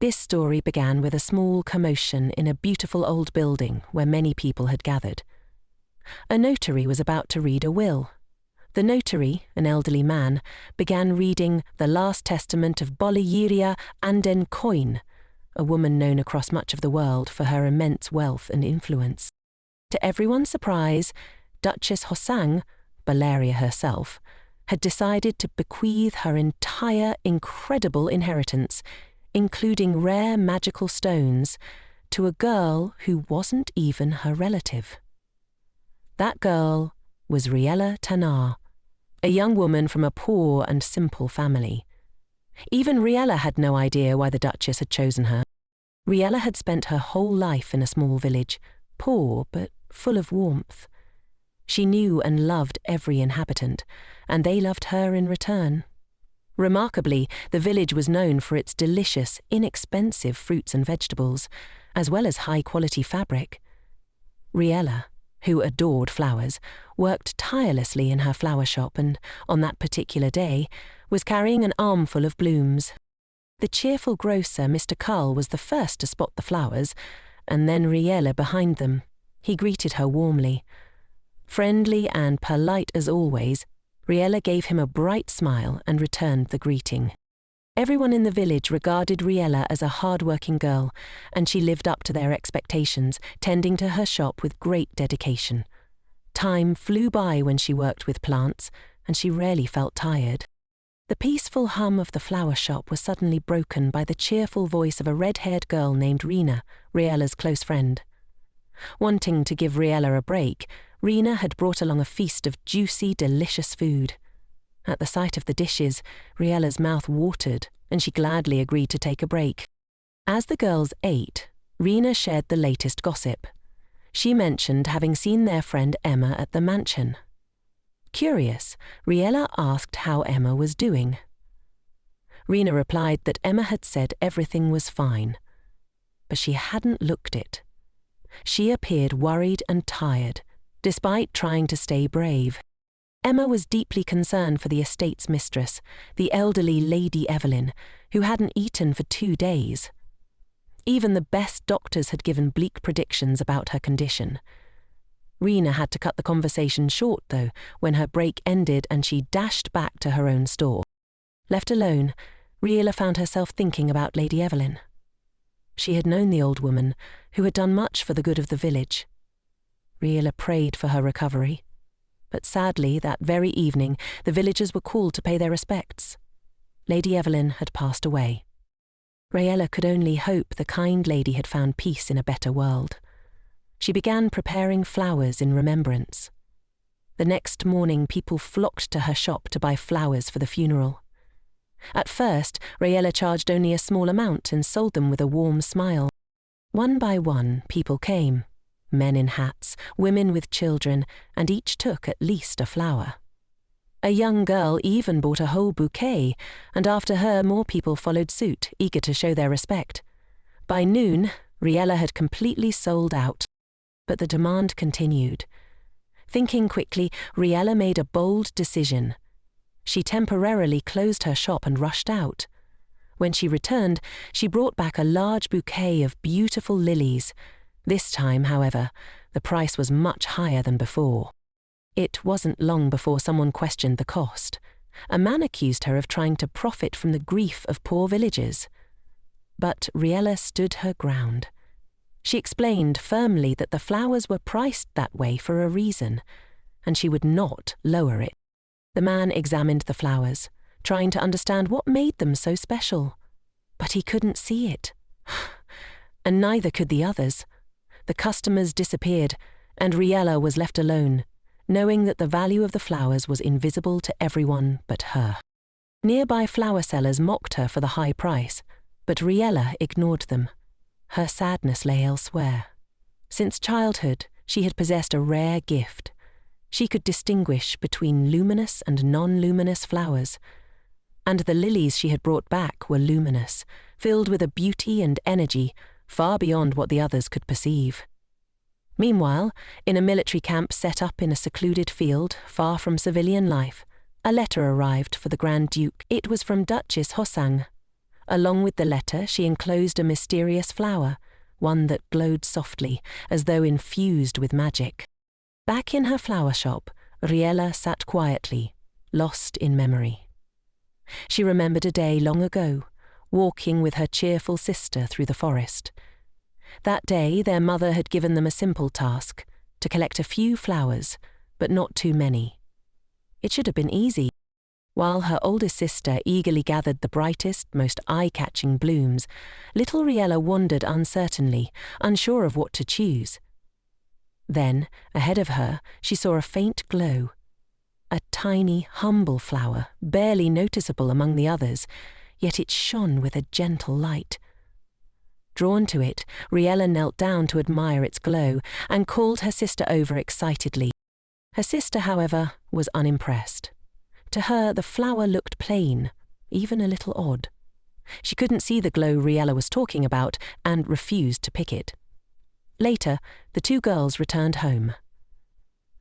This story began with a small commotion in a beautiful old building where many people had gathered. A notary was about to read a will. The notary, an elderly man, began reading the last testament of Riella Anden Coin, a woman known across much of the world for her immense wealth and influence. To everyone's surprise, Duchess Hoson, Valeria herself, had decided to bequeath her entire incredible inheritance, including rare magical stones, to a girl who wasn't even her relative. That girl was Riella Tanar, a young woman from a poor and simple family. Even Riella had no idea why the Duchess had chosen her. Riella had spent her whole life in a small village, poor but full of warmth. She knew and loved every inhabitant, and they loved her in return. Remarkably, the village was known for its delicious, inexpensive fruits and vegetables, as well as high-quality fabric. Riella, who adored flowers, worked tirelessly in her flower shop and, on that particular day, was carrying an armful of blooms. The cheerful grocer, Mr. Carl, was the first to spot the flowers, and then Riella behind them. He greeted her warmly. Friendly and polite as always, Riella gave him a bright smile and returned the greeting. Everyone in the village regarded Riella as a hard-working girl, and she lived up to their expectations, tending to her shop with great dedication. Time flew by when she worked with plants, and she rarely felt tired. The peaceful hum of the flower shop was suddenly broken by the cheerful voice of a red-haired girl named Rena, Riella's close friend. Wanting to give Riella a break, Rena had brought along a feast of juicy, delicious food. At the sight of the dishes, Riella's mouth watered, and she gladly agreed to take a break. As the girls ate, Rena shared the latest gossip. She mentioned having seen their friend Emma at the mansion. Curious, Riella asked how Emma was doing. Rena replied that Emma had said everything was fine, but she hadn't looked it. She appeared worried and tired, despite trying to stay brave. Emma was deeply concerned for the estate's mistress, the elderly Lady Evelyn, who hadn't eaten for 2 days. Even the best doctors had given bleak predictions about her condition. Rena had to cut the conversation short, though, when her break ended and she dashed back to her own store. Left alone, Riella found herself thinking about Lady Evelyn. She had known the old woman, who had done much for the good of the village. Riella prayed for her recovery. But sadly, that very evening, the villagers were called to pay their respects. Lady Evelyn had passed away. Riella could only hope the kind lady had found peace in a better world. She began preparing flowers in remembrance. The next morning, people flocked to her shop to buy flowers for the funeral. At first, Riella charged only a small amount and sold them with a warm smile. One by one, people came. Men in hats, women with children, and each took at least a flower. A young girl even bought a whole bouquet, and after her more people followed suit, eager to show their respect. By noon, Riella had completely sold out, but the demand continued. Thinking quickly, Riella made a bold decision. She temporarily closed her shop and rushed out. When she returned, she brought back a large bouquet of beautiful lilies. This time, however, the price was much higher than before. It wasn't long before someone questioned the cost. A man accused her of trying to profit from the grief of poor villagers. But Riella stood her ground. She explained firmly that the flowers were priced that way for a reason, and she would not lower it. The man examined the flowers, trying to understand what made them so special. But he couldn't see it. And neither could the others. The customers disappeared, and Riella was left alone, knowing that the value of the flowers was invisible to everyone but her. Nearby flower sellers mocked her for the high price, but Riella ignored them. Her sadness lay elsewhere. Since childhood, she had possessed a rare gift. She could distinguish between luminous and non-luminous flowers, and the lilies she had brought back were luminous, filled with a beauty and energy far beyond what the others could perceive. Meanwhile, in a military camp set up in a secluded field, far from civilian life, a letter arrived for the Grand Duke. It was from Duchess Hoson. Along with the letter, she enclosed a mysterious flower, one that glowed softly, as though infused with magic. Back in her flower shop, Riella sat quietly, lost in memory. She remembered a day long ago, walking with her cheerful sister through the forest. That day, their mother had given them a simple task, to collect a few flowers, but not too many. It should have been easy. While her oldest sister eagerly gathered the brightest, most eye-catching blooms, little Riella wandered uncertainly, unsure of what to choose. Then, ahead of her, she saw a faint glow. A tiny, humble flower, barely noticeable among the others, yet it shone with a gentle light. Drawn to it, Riella knelt down to admire its glow and called her sister over excitedly. Her sister, however, was unimpressed. To her, the flower looked plain, even a little odd. She couldn't see the glow Riella was talking about and refused to pick it. Later, the two girls returned home.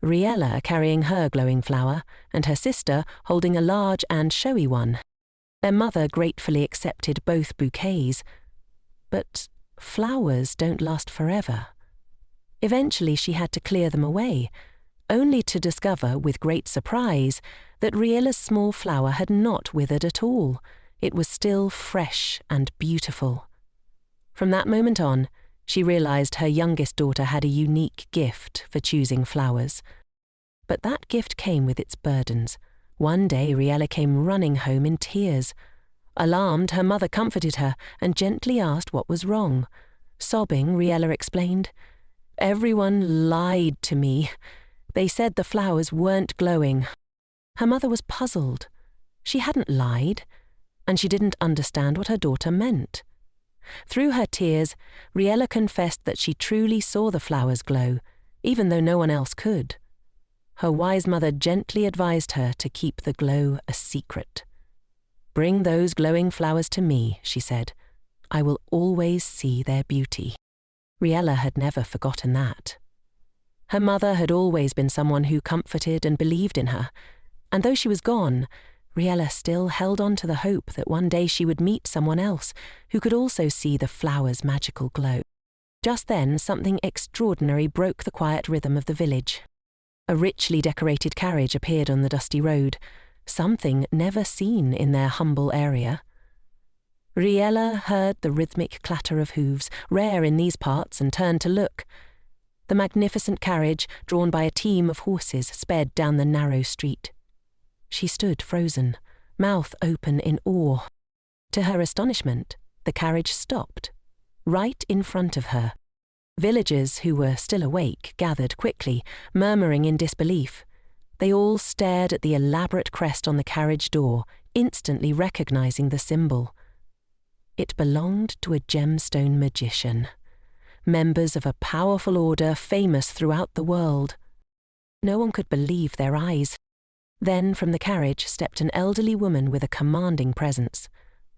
Riella carrying her glowing flower, and her sister holding a large and showy one. Their mother gratefully accepted both bouquets. But flowers don't last forever. Eventually she had to clear them away, only to discover, with great surprise, that Riella's small flower had not withered at all. It was still fresh and beautiful. From that moment on, she realized her youngest daughter had a unique gift for choosing flowers. But that gift came with its burdens. One day Riella came running home in tears. Alarmed, her mother comforted her and gently asked what was wrong. Sobbing, Riella explained, "Everyone lied to me. They said the flowers weren't glowing." Her mother was puzzled. She hadn't lied, and she didn't understand what her daughter meant. Through her tears, Riella confessed that she truly saw the flowers glow, even though no one else could. Her wise mother gently advised her to keep the glow a secret. "Bring those glowing flowers to me," she said. "I will always see their beauty." Riella had never forgotten that. Her mother had always been someone who comforted and believed in her, and though she was gone, Riella still held on to the hope that one day she would meet someone else who could also see the flower's magical glow. Just then, something extraordinary broke the quiet rhythm of the village. A richly decorated carriage appeared on the dusty road, something never seen in their humble area. Riella heard the rhythmic clatter of hooves, rare in these parts, and turned to look. The magnificent carriage, drawn by a team of horses, sped down the narrow street. She stood frozen, mouth open in awe. To her astonishment, the carriage stopped, right in front of her. Villagers who were still awake gathered quickly, murmuring in disbelief. They all stared at the elaborate crest on the carriage door, instantly recognizing the symbol. It belonged to a gemstone magician, members of a powerful order famous throughout the world. No one could believe their eyes. Then from the carriage stepped an elderly woman with a commanding presence,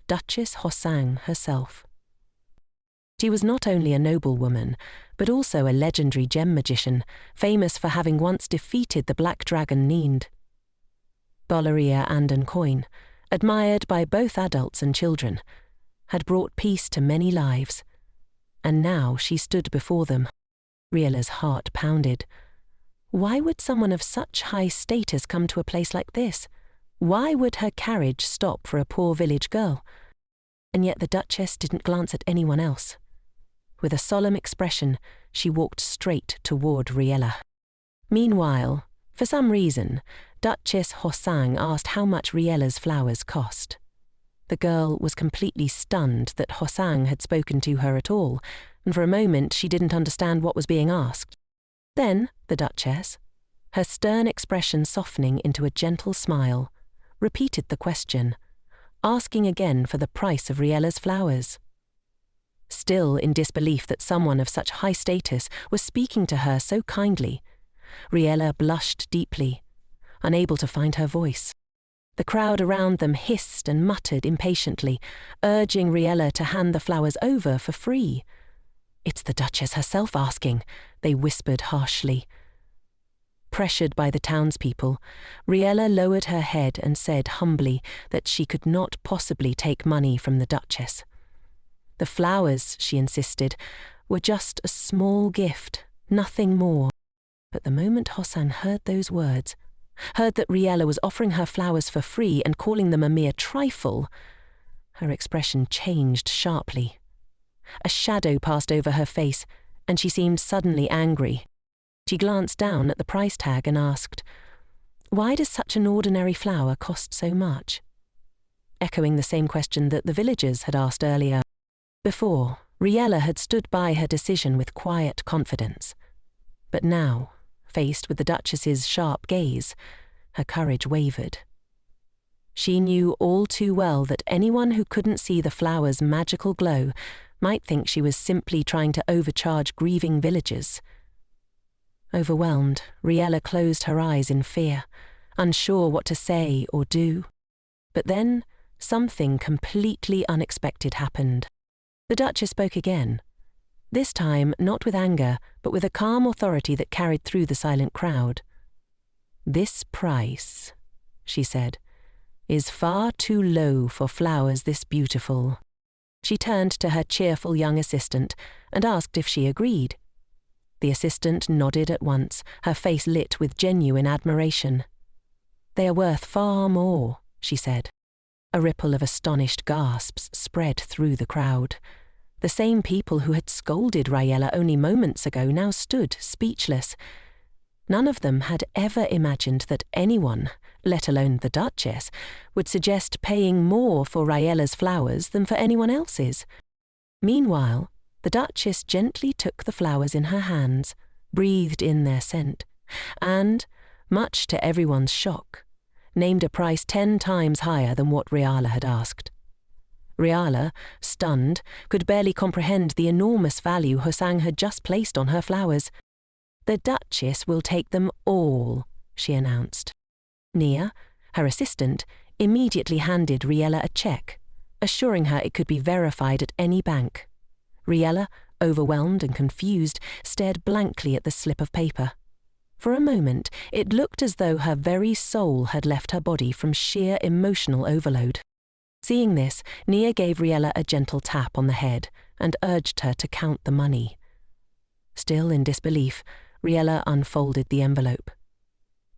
Duchess Hoson herself. She was not only a noblewoman, but also a legendary gem magician, famous for having once defeated the black dragon Nind. Bolaria Andan Coin, admired by both adults and children, had brought peace to many lives. And now she stood before them. Riella's heart pounded. Why would someone of such high status come to a place like this? Why would her carriage stop for a poor village girl? And yet the Duchess didn't glance at anyone else. With a solemn expression, she walked straight toward Riella. Meanwhile, for some reason, Duchess Hoson asked how much Riella's flowers cost. The girl was completely stunned that Hoson had spoken to her at all, and for a moment she didn't understand what was being asked. Then the Duchess, her stern expression softening into a gentle smile, repeated the question, asking again for the price of Riella's flowers. Still in disbelief that someone of such high status was speaking to her so kindly, Riella blushed deeply, unable to find her voice. The crowd around them hissed and muttered impatiently, urging Riella to hand the flowers over for free. "It's the Duchess herself asking," they whispered harshly. Pressured by the townspeople, Riella lowered her head and said humbly that she could not possibly take money from the Duchess. The flowers, she insisted, were just a small gift, nothing more. But the moment Hoson heard those words, heard that Riella was offering her flowers for free and calling them a mere trifle, her expression changed sharply. A shadow passed over her face, and she seemed suddenly angry. She glanced down at the price tag and asked, "Why does such an ordinary flower cost so much?" Echoing the same question that the villagers had asked earlier. Before, Riella had stood by her decision with quiet confidence. But now, faced with the Duchess's sharp gaze, her courage wavered. She knew all too well that anyone who couldn't see the flower's magical glow might think she was simply trying to overcharge grieving villagers. Overwhelmed, Riella closed her eyes in fear, unsure what to say or do. But then, something completely unexpected happened. The Duchess spoke again, this time not with anger, but with a calm authority that carried through the silent crowd. "This price," she said, "is far too low for flowers this beautiful." She turned to her cheerful young assistant and asked if she agreed. The assistant nodded at once, her face lit with genuine admiration. "They are worth far more," she said. A ripple of astonished gasps spread through the crowd. The same people who had scolded Riella only moments ago now stood speechless. None of them had ever imagined that anyone, let alone the Duchess, would suggest paying more for Riella's flowers than for anyone else's. Meanwhile, the Duchess gently took the flowers in her hands, breathed in their scent, and, much to everyone's shock, named a price 10 times higher than what Riella had asked. Riella, stunned, could barely comprehend the enormous value Hoson had just placed on her flowers. "The Duchess will take them all," she announced. Nia, her assistant, immediately handed Riella a check, assuring her it could be verified at any bank. Riella, overwhelmed and confused, stared blankly at the slip of paper. For a moment, it looked as though her very soul had left her body from sheer emotional overload. Seeing this, Nia gave Riella a gentle tap on the head and urged her to count the money. Still in disbelief, Riella unfolded the envelope.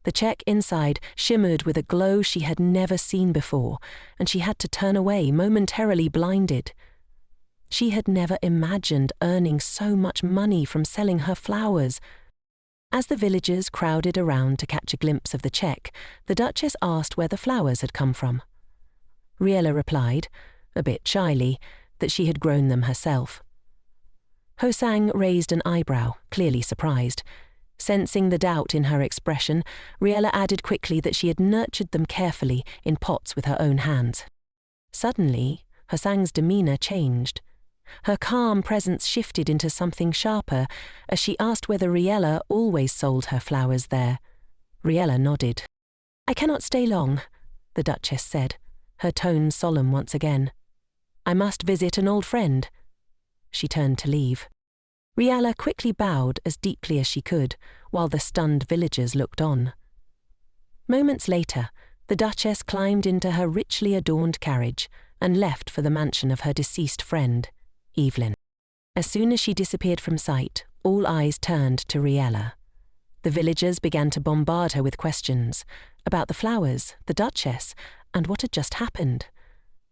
The check inside shimmered with a glow she had never seen before, and she had to turn away, momentarily blinded. She had never imagined earning so much money from selling her flowers. As the villagers crowded around to catch a glimpse of the check, the Duchess asked where the flowers had come from. Riella replied, a bit shyly, that she had grown them herself. Hoson raised an eyebrow, clearly surprised. Sensing the doubt in her expression, Riella added quickly that she had nurtured them carefully in pots with her own hands. Suddenly, Hosang's demeanour changed. Her calm presence shifted into something sharper as she asked whether Riella always sold her flowers there. Riella nodded. "I cannot stay long," the Duchess said, her tone solemn once again. "I must visit an old friend." She turned to leave. Riella quickly bowed as deeply as she could, while the stunned villagers looked on. Moments later, the Duchess climbed into her richly adorned carriage and left for the mansion of her deceased friend, Evelyn. As soon as she disappeared from sight, all eyes turned to Riella. The villagers began to bombard her with questions about the flowers, the Duchess, and what had just happened.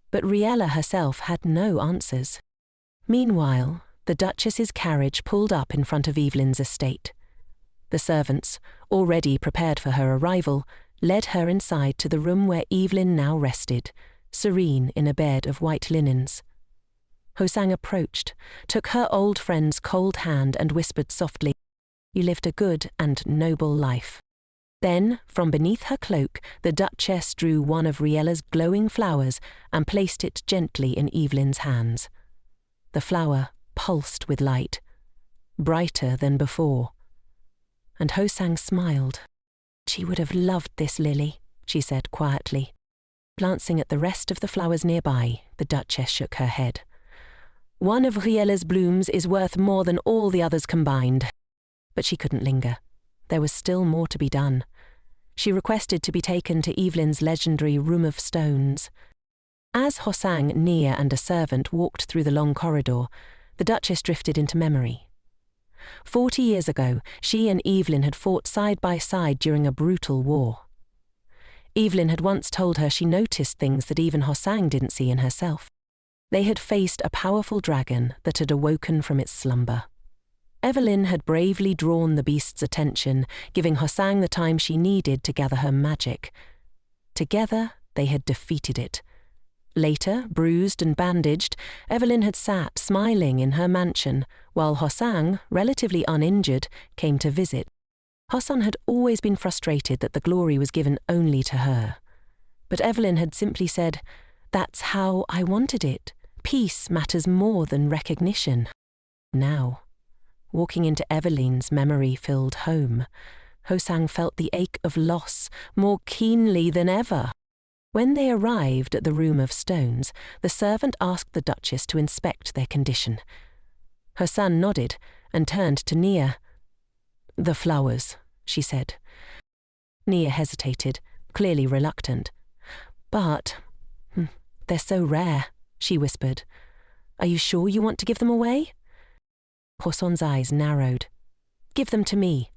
But Riella herself had no answers. Meanwhile, the Duchess's carriage pulled up in front of Evelyn's estate. The servants, already prepared for her arrival, led her inside to the room where Evelyn now rested, serene in a bed of white linens. Hoson approached, took her old friend's cold hand and whispered softly, "You lived a good and noble life." Then, from beneath her cloak, the Duchess drew one of Riella's glowing flowers and placed it gently in Evelyn's hands. The flower pulsed with light, brighter than before. And Hoson smiled. "She would have loved this lily," she said quietly. Glancing at the rest of the flowers nearby, the Duchess shook her head. "One of Riella's blooms is worth more than all the others combined." But she couldn't linger. there was still more to be done. She requested to be taken to Evelyn's legendary Room of Stones. As Hosang, Nia and a servant walked through the long corridor, the Duchess drifted into memory. 40 years ago, she and Evelyn had fought side by side during a brutal war. Evelyn had once told her she noticed things that even Hosang didn't see in herself. They had faced a powerful dragon that had awoken from its slumber. Evelyn had bravely drawn the beast's attention, giving Hosang the time she needed to gather her magic. Together, they had defeated it. Later, bruised and bandaged, Evelyn had sat smiling in her mansion, while Hosang, relatively uninjured, came to visit. Hoson had always been frustrated that the glory was given only to her. But Evelyn had simply said, "That's how I wanted it. Peace matters more than recognition." Now, walking into Evelyn's memory-filled home, Hosang felt the ache of loss more keenly than ever. When they arrived at the Room of Stones, the servant asked the Duchess to inspect their condition. Her son nodded and turned to Nia. "The flowers," she said. Nia hesitated, clearly reluctant. "But they're so rare," she whispered. "Are you sure you want to give them away?" Hoson's eyes narrowed. "Give them to me,"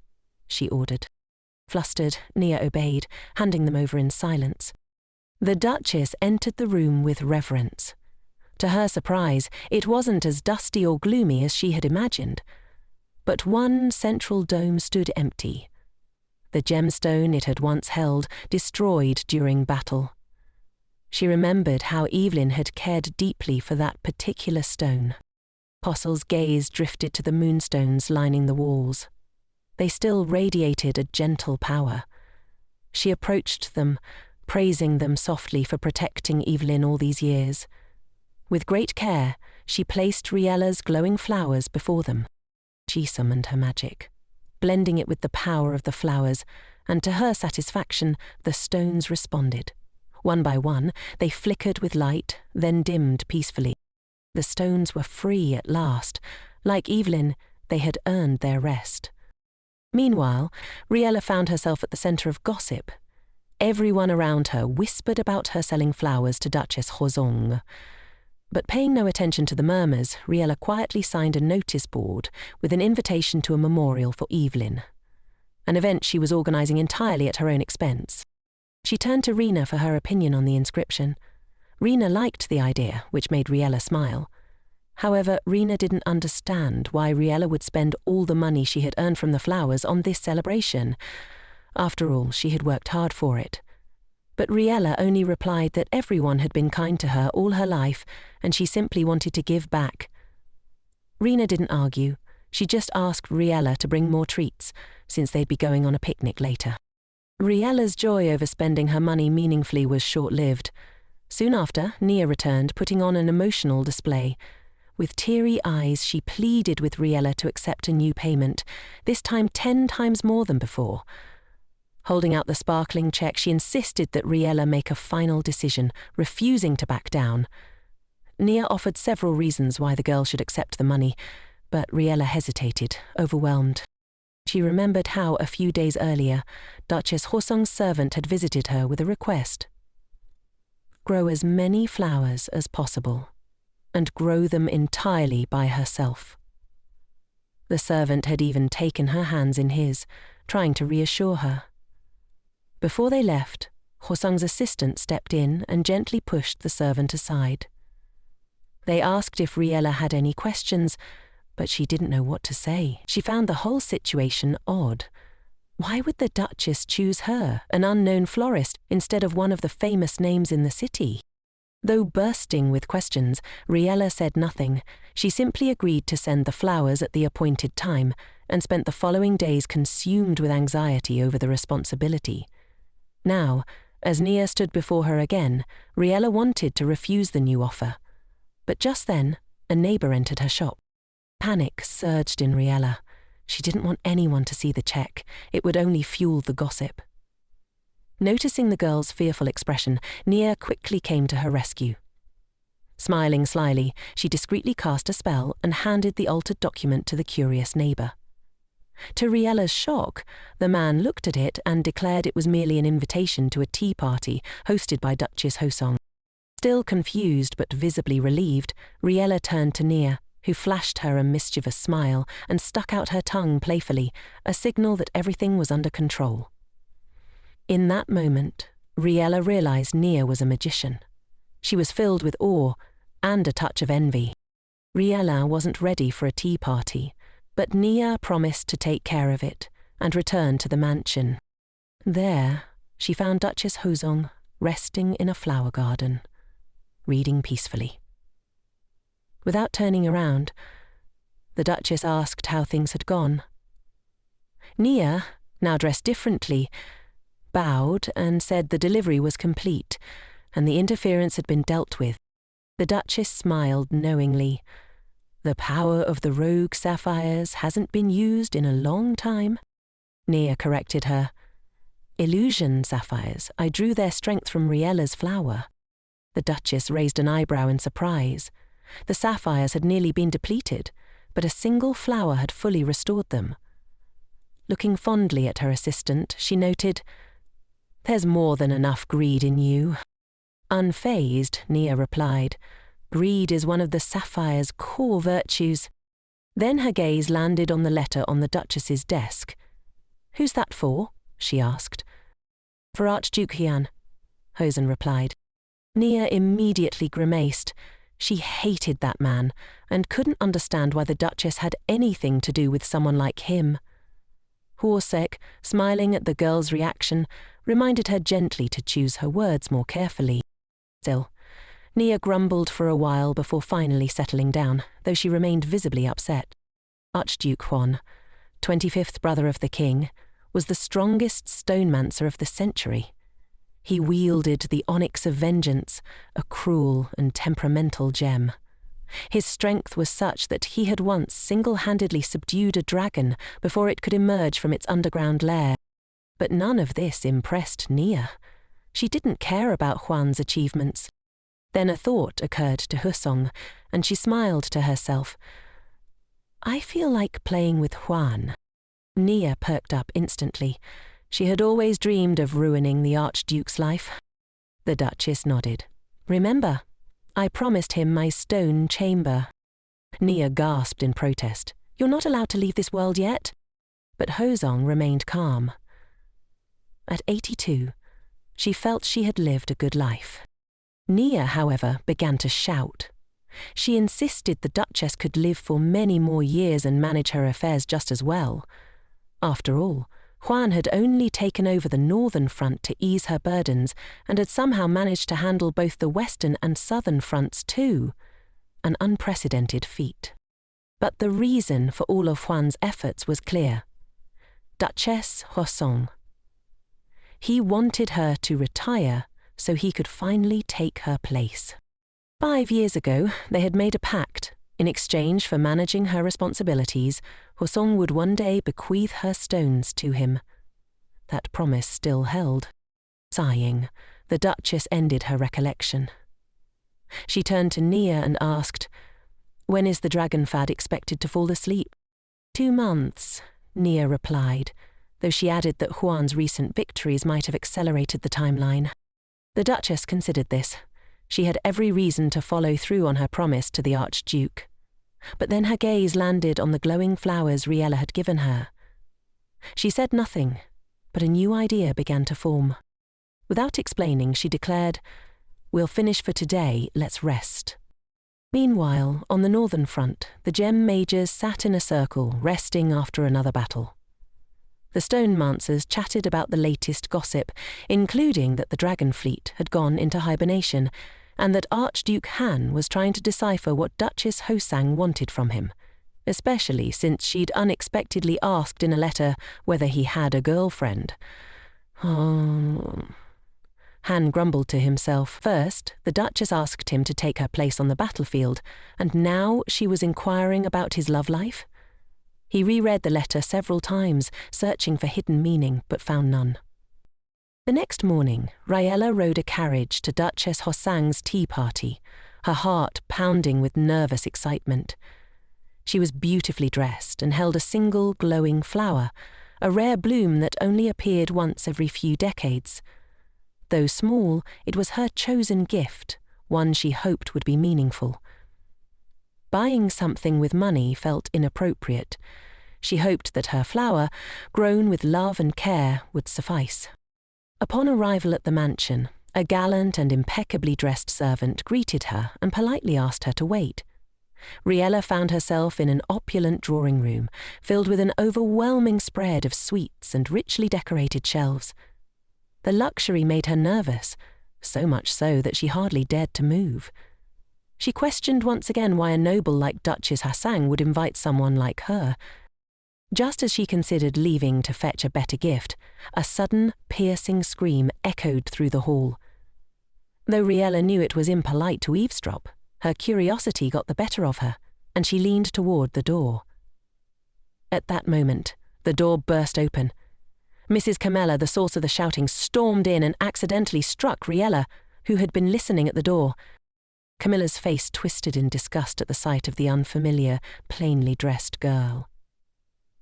she ordered. Flustered, Nia obeyed, handing them over in silence. The Duchess entered the room with reverence. To her surprise, it wasn't as dusty or gloomy as she had imagined. But one central dome stood empty. The gemstone it had once held, destroyed during battle. She remembered how Evelyn had cared deeply for that particular stone. Possel's gaze drifted to the moonstones lining the walls. They still radiated a gentle power. She approached them, praising them softly for protecting Evelyn all these years. With great care, she placed Riella's glowing flowers before them. She summoned her magic, blending it with the power of the flowers, and to her satisfaction, the stones responded. One by one, they flickered with light, then dimmed peacefully. The stones were free at last. Like Evelyn, they had earned their rest. Meanwhile, Riella found herself at the centre of gossip. Everyone around her whispered about her selling flowers to Duchess Hoson. But paying no attention to the murmurs, Riella quietly signed a notice board with an invitation to a memorial for Evelyn, an event she was organising entirely at her own expense. She turned to Rena for her opinion on the inscription. Rena liked the idea, which made Riella smile. However, Rena didn't understand why Riella would spend all the money she had earned from the flowers on this celebration. After all, she had worked hard for it. But Riella only replied that everyone had been kind to her all her life, and she simply wanted to give back. Rena didn't argue. She just asked Riella to bring more treats, since they'd be going on a picnic later. Riella's joy over spending her money meaningfully was short-lived. Soon after, Nia returned, putting on an emotional display. With teary eyes, she pleaded with Riella to accept a new payment, this time 10 times more than before. Holding out the sparkling check, she insisted that Riella make a final decision, refusing to back down. Nia offered several reasons why the girl should accept the money, but Riella hesitated, overwhelmed. She remembered how, a few days earlier, Duchess Hosong's servant had visited her with a request. Grow as many flowers as possible, and grow them entirely by herself. The servant had even taken her hands in his, trying to reassure her. Before they left, Hosong's assistant stepped in and gently pushed the servant aside. They asked if Riella had any questions, but she didn't know what to say. She found the whole situation odd. Why would the Duchess choose her, an unknown florist, instead of one of the famous names in the city? Though bursting with questions, Riella said nothing. She simply agreed to send the flowers at the appointed time and spent the following days consumed with anxiety over the responsibility. Now, as Nia stood before her again, Riella wanted to refuse the new offer. But just then, a neighbour entered her shop. Panic surged in Riella. She didn't want anyone to see the check. It would only fuel the gossip. Noticing the girl's fearful expression, Nia quickly came to her rescue. Smiling slyly, she discreetly cast a spell and handed the altered document to the curious neighbour. To Riella's shock, the man looked at it and declared it was merely an invitation to a tea party hosted by Duchess Hoson. Still confused but visibly relieved, Riella turned to Nia, who flashed her a mischievous smile and stuck out her tongue playfully, a signal that everything was under control. In that moment, Riella realized Nia was a magician. She was filled with awe and a touch of envy. Riella wasn't ready for a tea party, but Nia promised to take care of it and return to the mansion. There, she found Duchess Hoson resting in a flower garden, reading peacefully. Without turning around, the Duchess asked how things had gone. Nia, now dressed differently, bowed and said the delivery was complete and the interference had been dealt with. The Duchess smiled knowingly. The power of the rogue sapphires hasn't been used in a long time. Nia corrected her. Illusion sapphires. I drew their strength from Riella's flower. The Duchess raised an eyebrow in surprise. The sapphires had nearly been depleted, but a single flower had fully restored them. Looking fondly at her assistant, she noted, "There's more than enough greed in you." Unfazed, Nia replied, "Greed is one of the sapphire's core virtues." Then her gaze landed on the letter on the Duchess's desk. "Who's that for?" she asked. "For Archduke Haun," Hoson replied. Nia immediately grimaced. She hated that man and couldn't understand why the Duchess had anything to do with someone like him. Horsek, smiling at the girl's reaction, reminded her gently to choose her words more carefully. Still, Nia grumbled for a while before finally settling down, though she remained visibly upset. Archduke Haun, 25th brother of the king, was the strongest stonemancer of the century. He wielded the onyx of vengeance, a cruel and temperamental gem. His strength was such that he had once single-handedly subdued a dragon before it could emerge from its underground lair. But none of this impressed Nia. She didn't care about Huan's achievements. Then a thought occurred to Hoson, and she smiled to herself. "I feel like playing with Huan." Nia perked up instantly. She had always dreamed of ruining the Archduke's life. The Duchess nodded. "Remember, I promised him my stone chamber." Nia gasped in protest. "You're not allowed to leave this world yet." But Hoson remained calm. At 82, she felt she had lived a good life. Nia, however, began to shout. She insisted the Duchess could live for many more years and manage her affairs just as well. After all, Huan had only taken over the northern front to ease her burdens and had somehow managed to handle both the western and southern fronts too. An unprecedented feat. But the reason for all of Huan's efforts was clear. Duchess Hoson. He wanted her to retire so he could finally take her place. 5 years ago, they had made a pact. In exchange for managing her responsibilities, Hoson would one day bequeath her stones to him. That promise still held. Sighing, the Duchess ended her recollection. She turned to Nia and asked, "When is the dragon fad expected to fall asleep?" 2 months, Nia replied, though she added that Huan's recent victories might have accelerated the timeline. The Duchess considered this. She had every reason to follow through on her promise to the Archduke. But then her gaze landed on the glowing flowers Riella had given her. She said nothing, but a new idea began to form. Without explaining, she declared, "We'll finish for today, let's rest." Meanwhile, on the northern front, the gem majors sat in a circle, resting after another battle. The Stonemancers chatted about the latest gossip, including that the dragon fleet had gone into hibernation, and that Archduke Han was trying to decipher what Duchess Hoson wanted from him, especially since she'd unexpectedly asked in a letter whether he had a girlfriend. Han grumbled to himself. First, the Duchess asked him to take her place on the battlefield, and now she was inquiring about his love life. He reread the letter several times, searching for hidden meaning, but found none. The next morning, Riella rode a carriage to Duchess Hosang's tea party, her heart pounding with nervous excitement. She was beautifully dressed and held a single glowing flower, a rare bloom that only appeared once every few decades. Though small, it was her chosen gift, one she hoped would be meaningful. Buying something with money felt inappropriate. She hoped that her flower, grown with love and care, would suffice. Upon arrival at the mansion, a gallant and impeccably dressed servant greeted her and politely asked her to wait. Riella found herself in an opulent drawing room, filled with an overwhelming spread of sweets and richly decorated shelves. The luxury made her nervous, so much so that she hardly dared to move. She questioned once again why a noble like Duchess Hoson would invite someone like her. Just as she considered leaving to fetch a better gift, a sudden, piercing scream echoed through the hall. Though Riella knew it was impolite to eavesdrop, her curiosity got the better of her, and she leaned toward the door. At that moment, the door burst open. Mrs. Camilla, the source of the shouting, stormed in and accidentally struck Riella, who had been listening at the door. Camilla's face twisted in disgust at the sight of the unfamiliar, plainly dressed girl.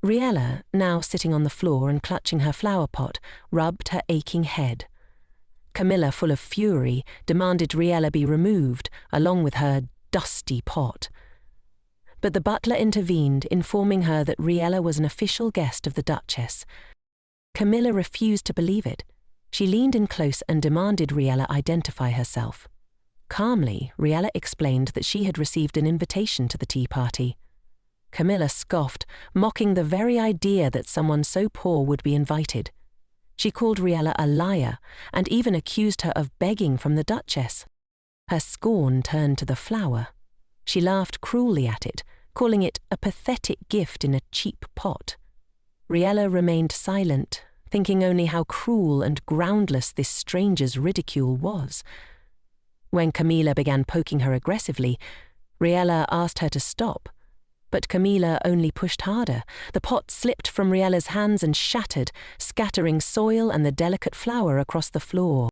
Riella, now sitting on the floor and clutching her flower pot, rubbed her aching head. Camilla, full of fury, demanded Riella be removed, along with her dusty pot. But the butler intervened, informing her that Riella was an official guest of the Duchess. Camilla refused to believe it. She leaned in close and demanded Riella identify herself. Calmly, Riella explained that she had received an invitation to the tea party. Camilla scoffed, mocking the very idea that someone so poor would be invited. She called Riella a liar and even accused her of begging from the Duchess. Her scorn turned to the flower. She laughed cruelly at it, calling it a pathetic gift in a cheap pot. Riella remained silent, thinking only how cruel and groundless this stranger's ridicule was. When Camilla began poking her aggressively, Riella asked her to stop. But Camilla only pushed harder. The pot slipped from Riella's hands and shattered, scattering soil and the delicate flower across the floor.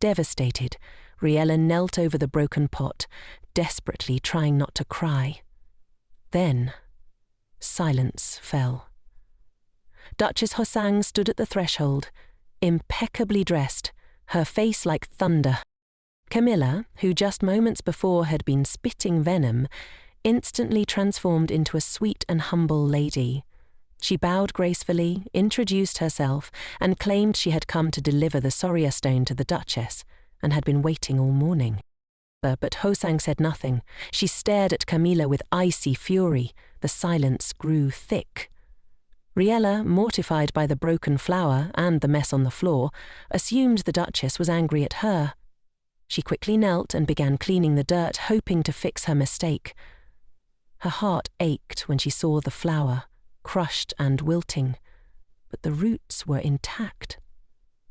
Devastated, Riella knelt over the broken pot, desperately trying not to cry. Then, silence fell. Duchess Hoson stood at the threshold, impeccably dressed, her face like thunder. Camilla, who just moments before had been spitting venom, instantly transformed into a sweet and humble lady. She bowed gracefully, introduced herself, and claimed she had come to deliver the Soria stone to the Duchess, and had been waiting all morning. But Hoson said nothing. She stared at Camilla with icy fury. The silence grew thick. Riella, mortified by the broken flower and the mess on the floor, assumed the Duchess was angry at her. She quickly knelt and began cleaning the dirt, hoping to fix her mistake. Her heart ached when she saw the flower, crushed and wilting, but the roots were intact.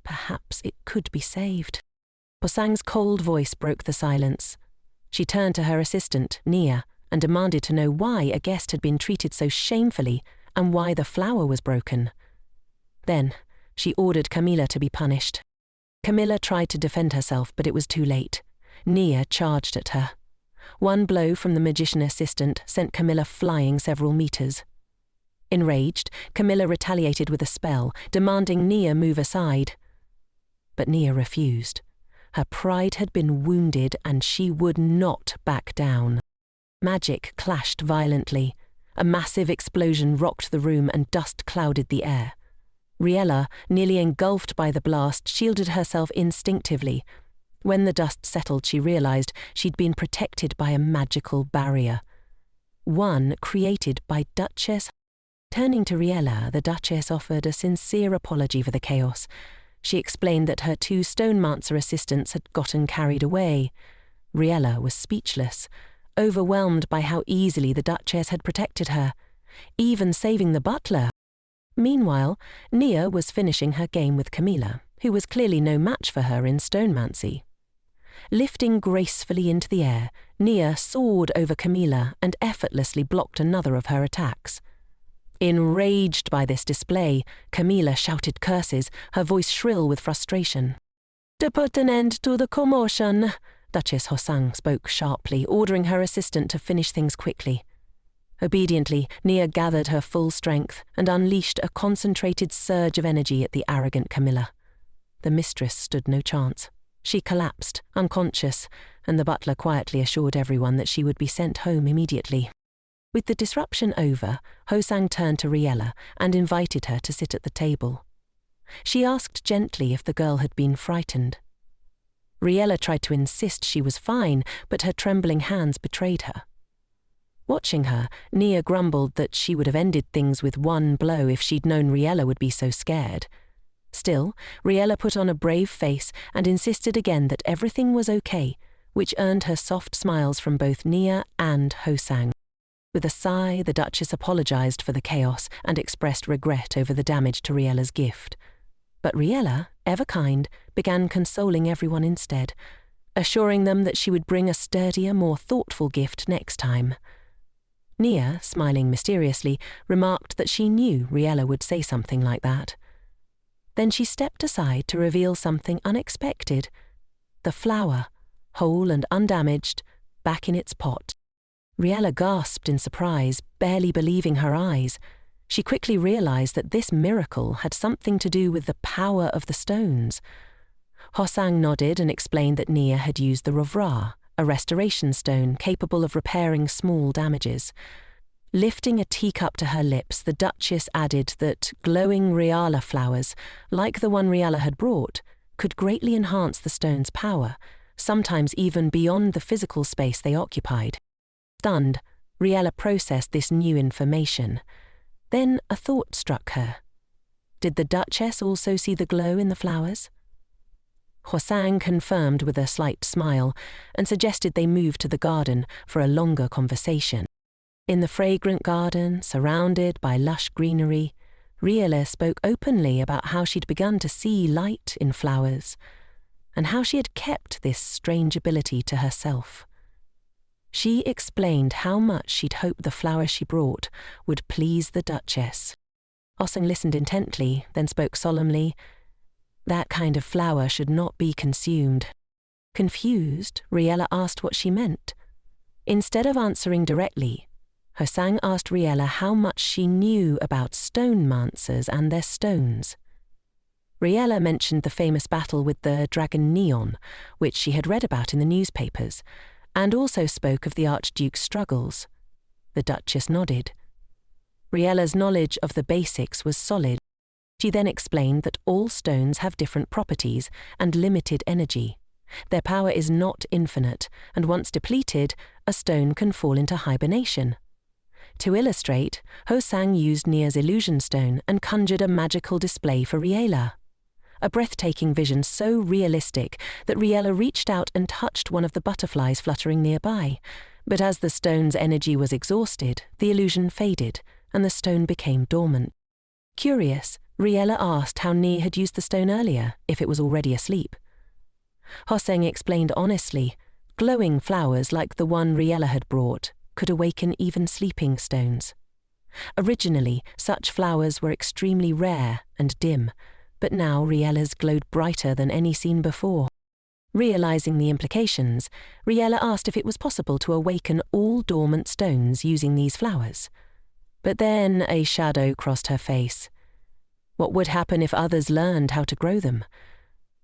Perhaps it could be saved. Hosang's cold voice broke the silence. She turned to her assistant, Nia, and demanded to know why a guest had been treated so shamefully and why the flower was broken. Then she ordered Camilla to be punished. Camilla tried to defend herself, but it was too late. Nia charged at her. One blow from the magician assistant sent Camilla flying several meters. Enraged, Camilla retaliated with a spell, demanding Nia move aside. But Nia refused. Her pride had been wounded and she would not back down. Magic clashed violently. A massive explosion rocked the room and dust clouded the air. Riella, nearly engulfed by the blast, shielded herself instinctively. When the dust settled, she realized she'd been protected by a magical barrier. One created by Duchess. Turning to Riella, the Duchess offered a sincere apology for the chaos. She explained that her 2 stonemancer assistants had gotten carried away. Riella was speechless, overwhelmed by how easily the Duchess had protected her, even saving the butler. Meanwhile, Nia was finishing her game with Camilla, who was clearly no match for her in stonemancy. Lifting gracefully into the air, Nia soared over Camilla and effortlessly blocked another of her attacks. Enraged by this display, Camilla shouted curses, her voice shrill with frustration. "To put an end to the commotion," Duchess Hoson spoke sharply, ordering her assistant to finish things quickly. Obediently, Nia gathered her full strength and unleashed a concentrated surge of energy at the arrogant Camilla. The mistress stood no chance. She collapsed, unconscious, and the butler quietly assured everyone that she would be sent home immediately. With the disruption over, Hoson turned to Riella and invited her to sit at the table. She asked gently if the girl had been frightened. Riella tried to insist she was fine, but her trembling hands betrayed her. Watching her, Nia grumbled that she would have ended things with one blow if she'd known Riella would be so scared. Still, Riella put on a brave face and insisted again that everything was okay, which earned her soft smiles from both Nia and Hoson. With a sigh, the Duchess apologized for the chaos and expressed regret over the damage to Riella's gift. But Riella, ever kind, began consoling everyone instead, assuring them that she would bring a sturdier, more thoughtful gift next time. Nia, smiling mysteriously, remarked that she knew Riella would say something like that. Then she stepped aside to reveal something unexpected. The flower, whole and undamaged, back in its pot. Riella gasped in surprise, barely believing her eyes. She quickly realized that this miracle had something to do with the power of the stones. Hoson nodded and explained that Nia had used the rovra, a restoration stone capable of repairing small damages. Lifting a teacup to her lips, the Duchess added that glowing Riella flowers, like the one Riella had brought, could greatly enhance the stone's power, sometimes even beyond the physical space they occupied. Stunned, Riella processed this new information. Then a thought struck her. Did the Duchess also see the glow in the flowers? Hoson confirmed with a slight smile and suggested they move to the garden for a longer conversation. In the fragrant garden, surrounded by lush greenery, Riella spoke openly about how she'd begun to see light in flowers and how she had kept this strange ability to herself. She explained how much she'd hoped the flower she brought would please the Duchess. Hoson listened intently, then spoke solemnly. That kind of flower should not be consumed. Confused, Riella asked what she meant. Instead of answering directly, Hoson asked Riella how much she knew about stone-mancers and their stones. Riella mentioned the famous battle with the dragon Neon, which she had read about in the newspapers, and also spoke of the Archduke's struggles. The Duchess nodded. Riella's knowledge of the basics was solid. She then explained that all stones have different properties and limited energy. Their power is not infinite, and once depleted, a stone can fall into hibernation. To illustrate, Hoson used Nia's illusion stone and conjured a magical display for Riella. A breathtaking vision so realistic that Riella reached out and touched one of the butterflies fluttering nearby. But as the stone's energy was exhausted, the illusion faded, and the stone became dormant. Curious, Riella asked how Nia had used the stone earlier, if it was already asleep. Hoson explained honestly, glowing flowers like the one Riella had brought could awaken even sleeping stones. Originally, such flowers were extremely rare and dim, but now Riella's glowed brighter than any seen before. Realizing the implications, Riella asked if it was possible to awaken all dormant stones using these flowers. But then a shadow crossed her face. What would happen if others learned how to grow them?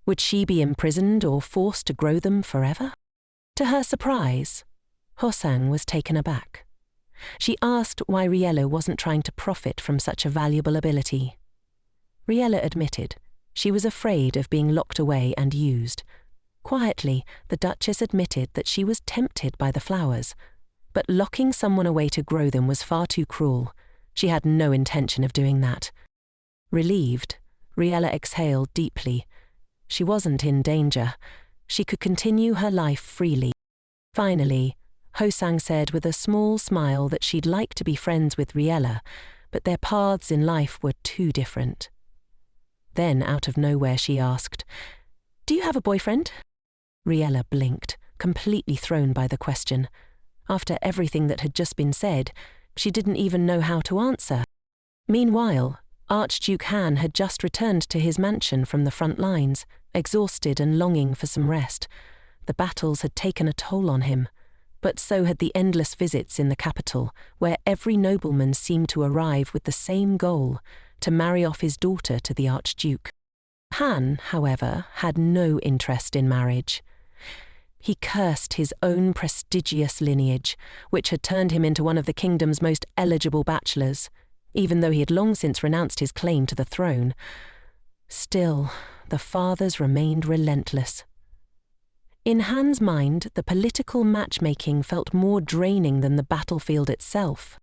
Would she be imprisoned or forced to grow them forever? To her surprise, Hoson was taken aback. She asked why Riella wasn't trying to profit from such a valuable ability. Riella admitted she was afraid of being locked away and used. Quietly, the Duchess admitted that she was tempted by the flowers, but locking someone away to grow them was far too cruel. She had no intention of doing that. Relieved, Riella exhaled deeply. She wasn't in danger. She could continue her life freely. Finally, Hoson said with a small smile that she'd like to be friends with Riella, but their paths in life were too different. Then, out of nowhere, she asked, "Do you have a boyfriend?" Riella blinked, completely thrown by the question. After everything that had just been said, she didn't even know how to answer. Meanwhile, Archduke Han had just returned to his mansion from the front lines, exhausted and longing for some rest. The battles had taken a toll on him, but so had the endless visits in the capital, where every nobleman seemed to arrive with the same goal, to marry off his daughter to the Archduke. Han, however, had no interest in marriage. He cursed his own prestigious lineage, which had turned him into one of the kingdom's most eligible bachelors, even though he had long since renounced his claim to the throne. Still, the fathers remained relentless. In Han's mind, the political matchmaking felt more draining than the battlefield itself.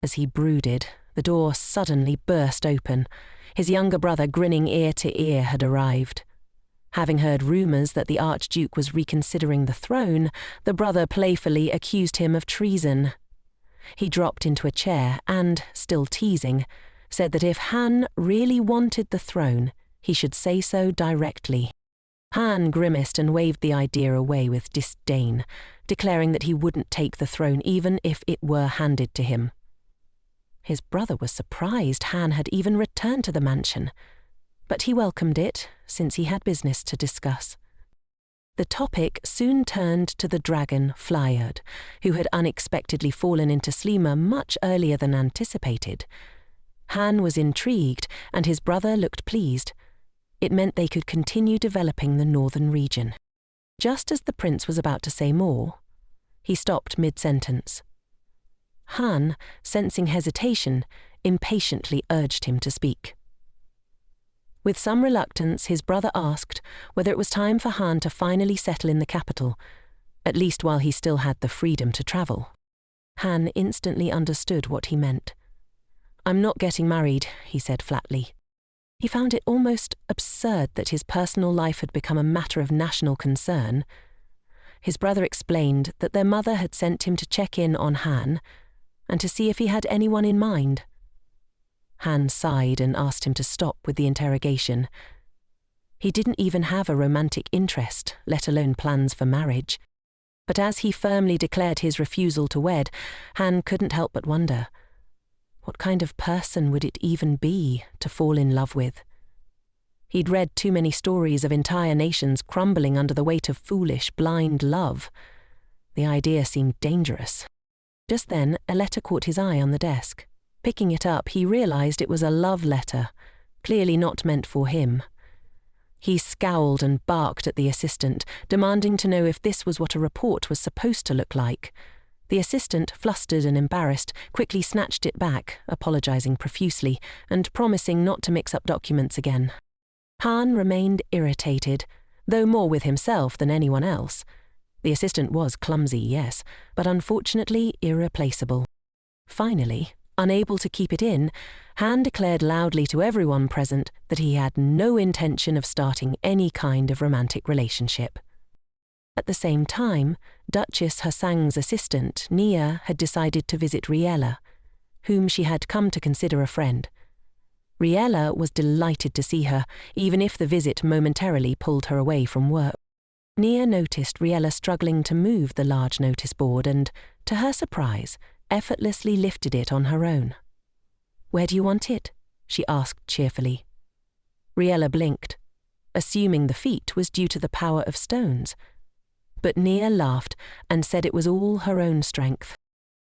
As he brooded, the door suddenly burst open. His younger brother, grinning ear to ear, had arrived. Having heard rumours that the Archduke was reconsidering the throne, the brother playfully accused him of treason. He dropped into a chair and, still teasing, said that if Han really wanted the throne, he should say so directly. Han grimaced and waved the idea away with disdain, declaring that he wouldn't take the throne even if it were handed to him. His brother was surprised Han had even returned to the mansion, but he welcomed it, since he had business to discuss. The topic soon turned to the dragon Flyard, who had unexpectedly fallen into Slima much earlier than anticipated. Han was intrigued, and his brother looked pleased. It meant they could continue developing the northern region. Just as the prince was about to say more, he stopped mid-sentence. Han, sensing hesitation, impatiently urged him to speak. With some reluctance, his brother asked whether it was time for Han to finally settle in the capital, at least while he still had the freedom to travel. Han instantly understood what he meant. "I'm not getting married," he said flatly. He found it almost absurd that his personal life had become a matter of national concern. His brother explained that their mother had sent him to check in on Han and to see if he had anyone in mind. Han sighed and asked him to stop with the interrogation. He didn't even have a romantic interest, let alone plans for marriage. But as he firmly declared his refusal to wed, Han couldn't help but wonder, what kind of person would it even be to fall in love with? He'd read too many stories of entire nations crumbling under the weight of foolish, blind love. The idea seemed dangerous. Just then, a letter caught his eye on the desk. Picking it up, he realized it was a love letter, clearly not meant for him. He scowled and barked at the assistant, demanding to know if this was what a report was supposed to look like. The assistant, flustered and embarrassed, quickly snatched it back, apologizing profusely and promising not to mix up documents again. Han remained irritated, though more with himself than anyone else. The assistant was clumsy, yes, but unfortunately irreplaceable. Finally, unable to keep it in, Han declared loudly to everyone present that he had no intention of starting any kind of romantic relationship. At the same time, Duchess Hosang's assistant, Nia, had decided to visit Riella, whom she had come to consider a friend. Riella was delighted to see her, even if the visit momentarily pulled her away from work. Nia noticed Riella struggling to move the large notice board and, to her surprise, effortlessly lifted it on her own. "Where do you want it?" she asked cheerfully. Riella blinked, assuming the feat was due to the power of stones. But Nia laughed and said it was all her own strength.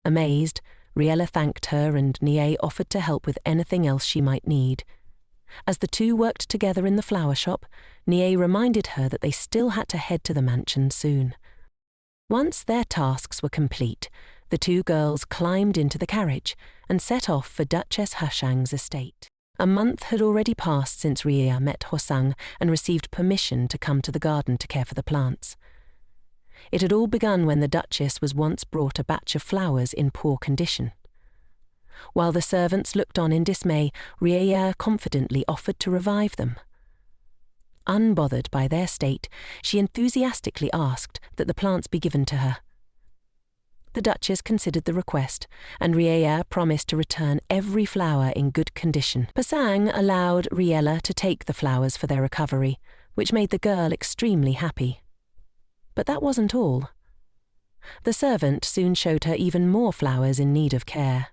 Amazed, Riella thanked her and Nia offered to help with anything else she might need. As the two worked together in the flower shop, Nia reminded her that they still had to head to the mansion soon. Once their tasks were complete, the two girls climbed into the carriage and set off for Duchess Hosang's estate. A month had already passed since Riella met Hosang and received permission to come to the garden to care for the plants. It had all begun when the Duchess was once brought a batch of flowers in poor condition. While the servants looked on in dismay, Riella confidently offered to revive them. Unbothered by their state, she enthusiastically asked that the plants be given to her. The Duchess considered the request, and Riella promised to return every flower in good condition. Hosang allowed Riella to take the flowers for their recovery, which made the girl extremely happy. But that wasn't all. The servant soon showed her even more flowers in need of care.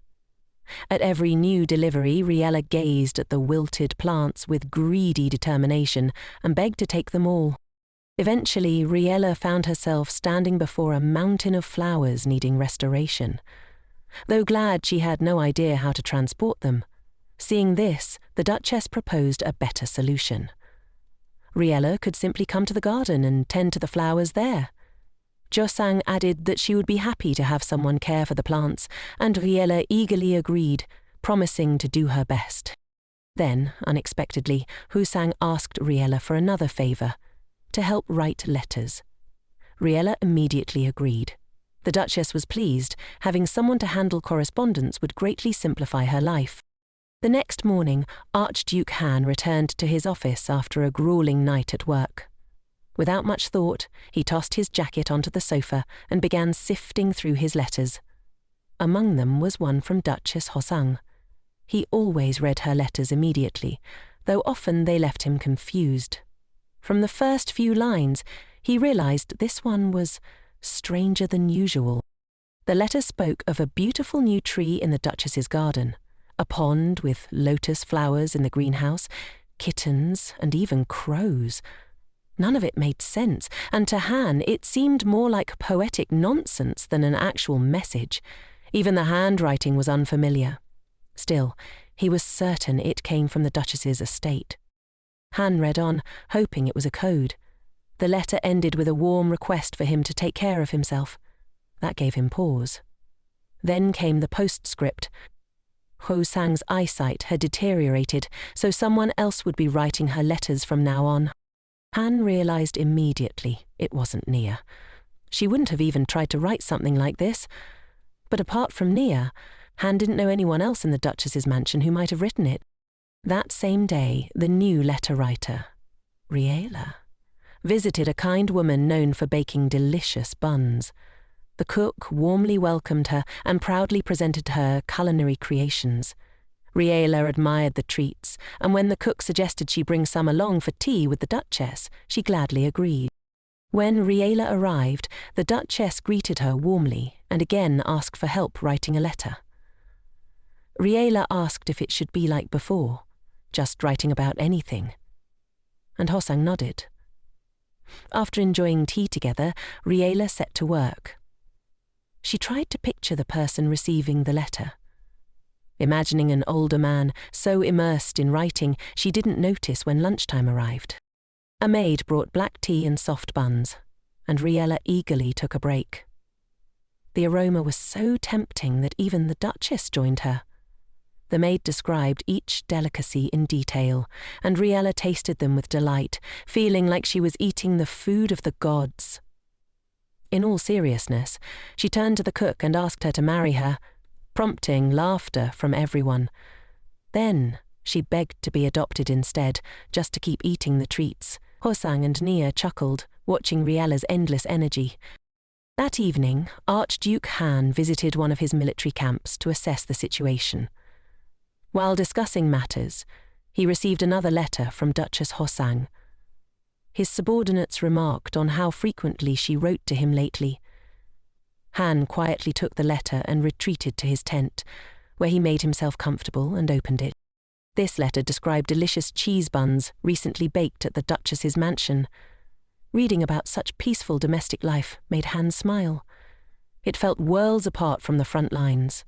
At every new delivery, Riella gazed at the wilted plants with greedy determination and begged to take them all. Eventually, Riella found herself standing before a mountain of flowers needing restoration. Though glad she had no idea how to transport them, seeing this, the Duchess proposed a better solution. Riella could simply come to the garden and tend to the flowers there. Josang added that she would be happy to have someone care for the plants, and Riella eagerly agreed, promising to do her best. Then, unexpectedly, Hosang asked Riella for another favour, to help write letters. Riella immediately agreed. The Duchess was pleased. Having someone to handle correspondence would greatly simplify her life. The next morning, Archduke Han returned to his office after a grueling night at work. Without much thought, he tossed his jacket onto the sofa and began sifting through his letters. Among them was one from Duchess Hosang. He always read her letters immediately, though often they left him confused. From the first few lines, he realized this one was stranger than usual. The letter spoke of a beautiful new tree in the Duchess's garden, a pond with lotus flowers in the greenhouse, kittens, and even crows. None of it made sense, and to Han it seemed more like poetic nonsense than an actual message. Even the handwriting was unfamiliar. Still, he was certain it came from the Duchess's estate. Han read on, hoping it was a code. The letter ended with a warm request for him to take care of himself. That gave him pause. Then came the postscript. Hosang's eyesight had deteriorated, so someone else would be writing her letters from now on. Han realized immediately it wasn't Nia. She wouldn't have even tried to write something like this. But apart from Nia, Han didn't know anyone else in the Duchess's mansion who might have written it. That same day, the new letter writer, Riella, visited a kind woman known for baking delicious buns. The cook warmly welcomed her and proudly presented her culinary creations. Riella admired the treats, and when the cook suggested she bring some along for tea with the Duchess, she gladly agreed. When Riella arrived, the Duchess greeted her warmly and again asked for help writing a letter. Riella asked if it should be like before, just writing about anything. And Hosang nodded. After enjoying tea together, Riella set to work. She tried to picture the person receiving the letter. Imagining an older man so immersed in writing, she didn't notice when lunchtime arrived. A maid brought black tea and soft buns, and Riella eagerly took a break. The aroma was so tempting that even the Duchess joined her. The maid described each delicacy in detail, and Riella tasted them with delight, feeling like she was eating the food of the gods. In all seriousness, she turned to the cook and asked her to marry her, prompting laughter from everyone. Then she begged to be adopted instead, just to keep eating the treats. Hosang and Nia chuckled, watching Riella's endless energy. That evening, Archduke Han visited one of his military camps to assess the situation. While discussing matters, he received another letter from Duchess Hosang. His subordinates remarked on how frequently she wrote to him lately. Han quietly took the letter and retreated to his tent, where he made himself comfortable and opened it. This letter described delicious cheese buns recently baked at the Duchess's mansion. Reading about such peaceful domestic life made Han smile. It felt worlds apart from the front lines.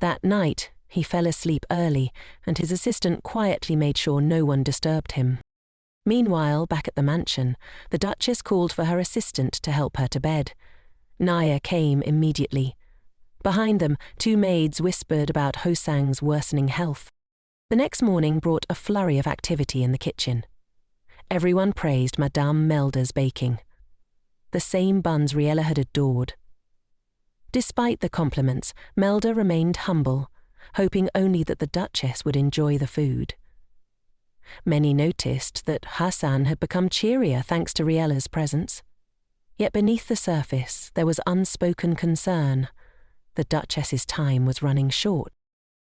That night, he fell asleep early, and his assistant quietly made sure no one disturbed him. Meanwhile, back at the mansion, the Duchess called for her assistant to help her to bed. Naya came immediately. Behind them, two maids whispered about Hosang's worsening health. The next morning brought a flurry of activity in the kitchen. Everyone praised Madame Melda's baking. The same buns Riella had adored. Despite the compliments, Melda remained humble, hoping only that the Duchess would enjoy the food. Many noticed that Hassan had become cheerier thanks to Riella's presence. Yet beneath the surface there was unspoken concern. The Duchess's time was running short.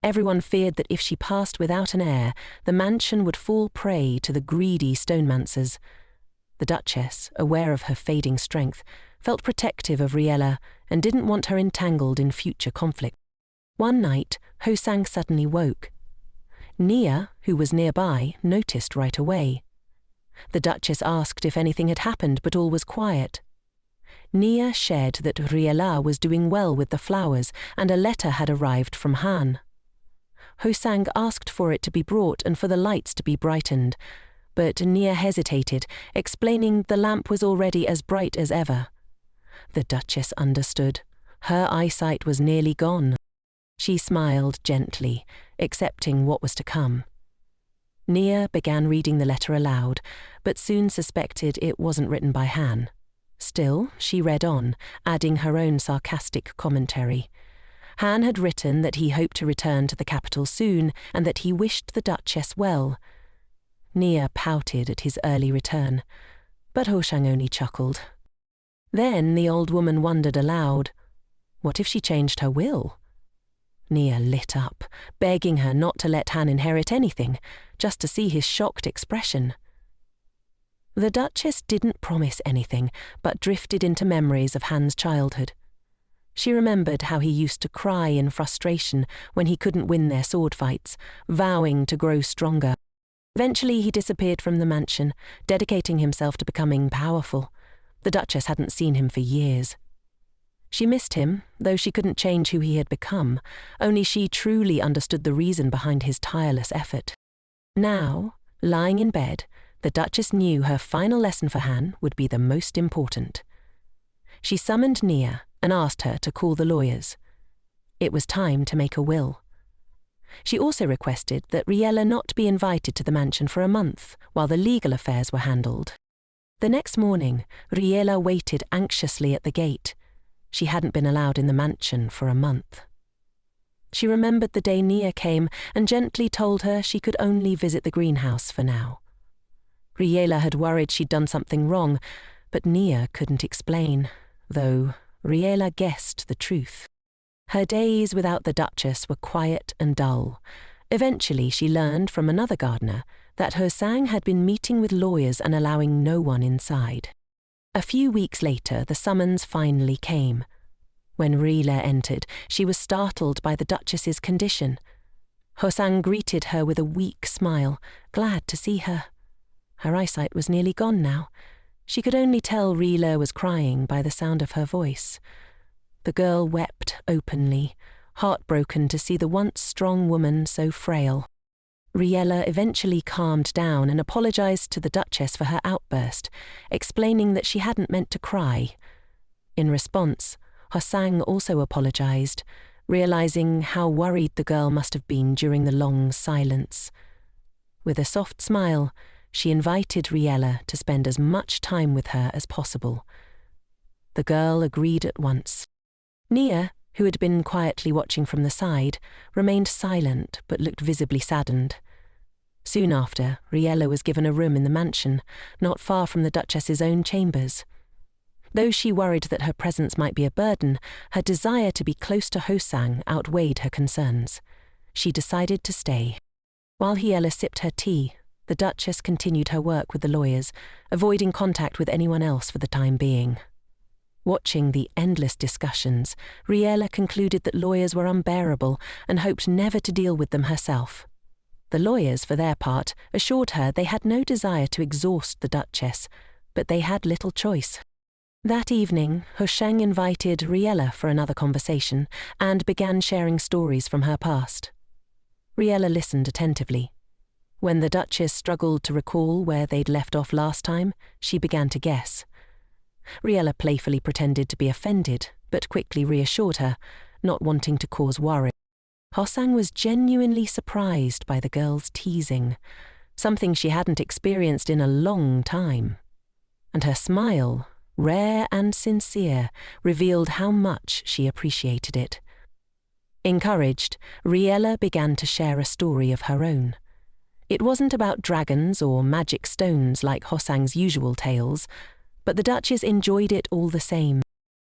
Everyone feared that if she passed without an heir, the mansion would fall prey to the greedy stonemancers. The Duchess, aware of her fading strength, felt protective of Riella and didn't want her entangled in future conflict. One night, Hosang suddenly woke. Nia, who was nearby, noticed right away. The Duchess asked if anything had happened, but all was quiet. Nia shared that Riella was doing well with the flowers and a letter had arrived from Han. Hosang asked for it to be brought and for the lights to be brightened, but Nia hesitated, explaining the lamp was already as bright as ever. The Duchess understood. Her eyesight was nearly gone. She smiled gently, accepting what was to come. Nia began reading the letter aloud, but soon suspected it wasn't written by Han. Still, she read on, adding her own sarcastic commentary. Han had written that he hoped to return to the capital soon and that he wished the Duchess well. Nia pouted at his early return, but Hosang only chuckled. Then the old woman wondered aloud, what if she changed her will? Nia lit up, begging her not to let Han inherit anything, just to see his shocked expression. The Duchess didn't promise anything, but drifted into memories of Han's childhood. She remembered how he used to cry in frustration when he couldn't win their sword fights, vowing to grow stronger. Eventually he disappeared from the mansion, dedicating himself to becoming powerful. The Duchess hadn't seen him for years. She missed him, though she couldn't change who he had become. Only she truly understood the reason behind his tireless effort. Now, lying in bed, the Duchess knew her final lesson for Han would be the most important. She summoned Nia and asked her to call the lawyers. It was time to make a will. She also requested that Riella not be invited to the mansion for a month while the legal affairs were handled. The next morning, Riella waited anxiously at the gate. She hadn't been allowed in the mansion for a month. She remembered the day Nia came and gently told her she could only visit the greenhouse for now. Riella had worried she'd done something wrong, but Nia couldn't explain, though Riella guessed the truth. Her days without the Duchess were quiet and dull. Eventually she learned from another gardener that Hosang had been meeting with lawyers and allowing no one inside. A few weeks later the summons finally came. When Riella entered, she was startled by the Duchess's condition. Hosang greeted her with a weak smile, glad to see her. Her eyesight was nearly gone now. She could only tell Riella was crying by the sound of her voice. The girl wept openly, heartbroken to see the once strong woman so frail. Riella eventually calmed down and apologized to the Duchess for her outburst, explaining that she hadn't meant to cry. In response, Hosang also apologized, realizing how worried the girl must have been during the long silence. With a soft smile, she invited Riella to spend as much time with her as possible. The girl agreed at once. Nia, who had been quietly watching from the side, remained silent but looked visibly saddened. Soon after, Riella was given a room in the mansion, not far from the Duchess's own chambers. Though she worried that her presence might be a burden, her desire to be close to Hosang outweighed her concerns. She decided to stay. While Riella sipped her tea, the Duchess continued her work with the lawyers, avoiding contact with anyone else for the time being. Watching the endless discussions, Riella concluded that lawyers were unbearable and hoped never to deal with them herself. The lawyers, for their part, assured her they had no desire to exhaust the Duchess, but they had little choice. That evening, Hosang invited Riella for another conversation and began sharing stories from her past. Riella listened attentively. When the Duchess struggled to recall where they'd left off last time, she began to guess. Riella playfully pretended to be offended, but quickly reassured her, not wanting to cause worry. Hosang was genuinely surprised by the girl's teasing, something she hadn't experienced in a long time. And her smile, rare and sincere, revealed how much she appreciated it. Encouraged, Riella began to share a story of her own. It wasn't about dragons or magic stones like Hosang's usual tales, but the Duchess enjoyed it all the same.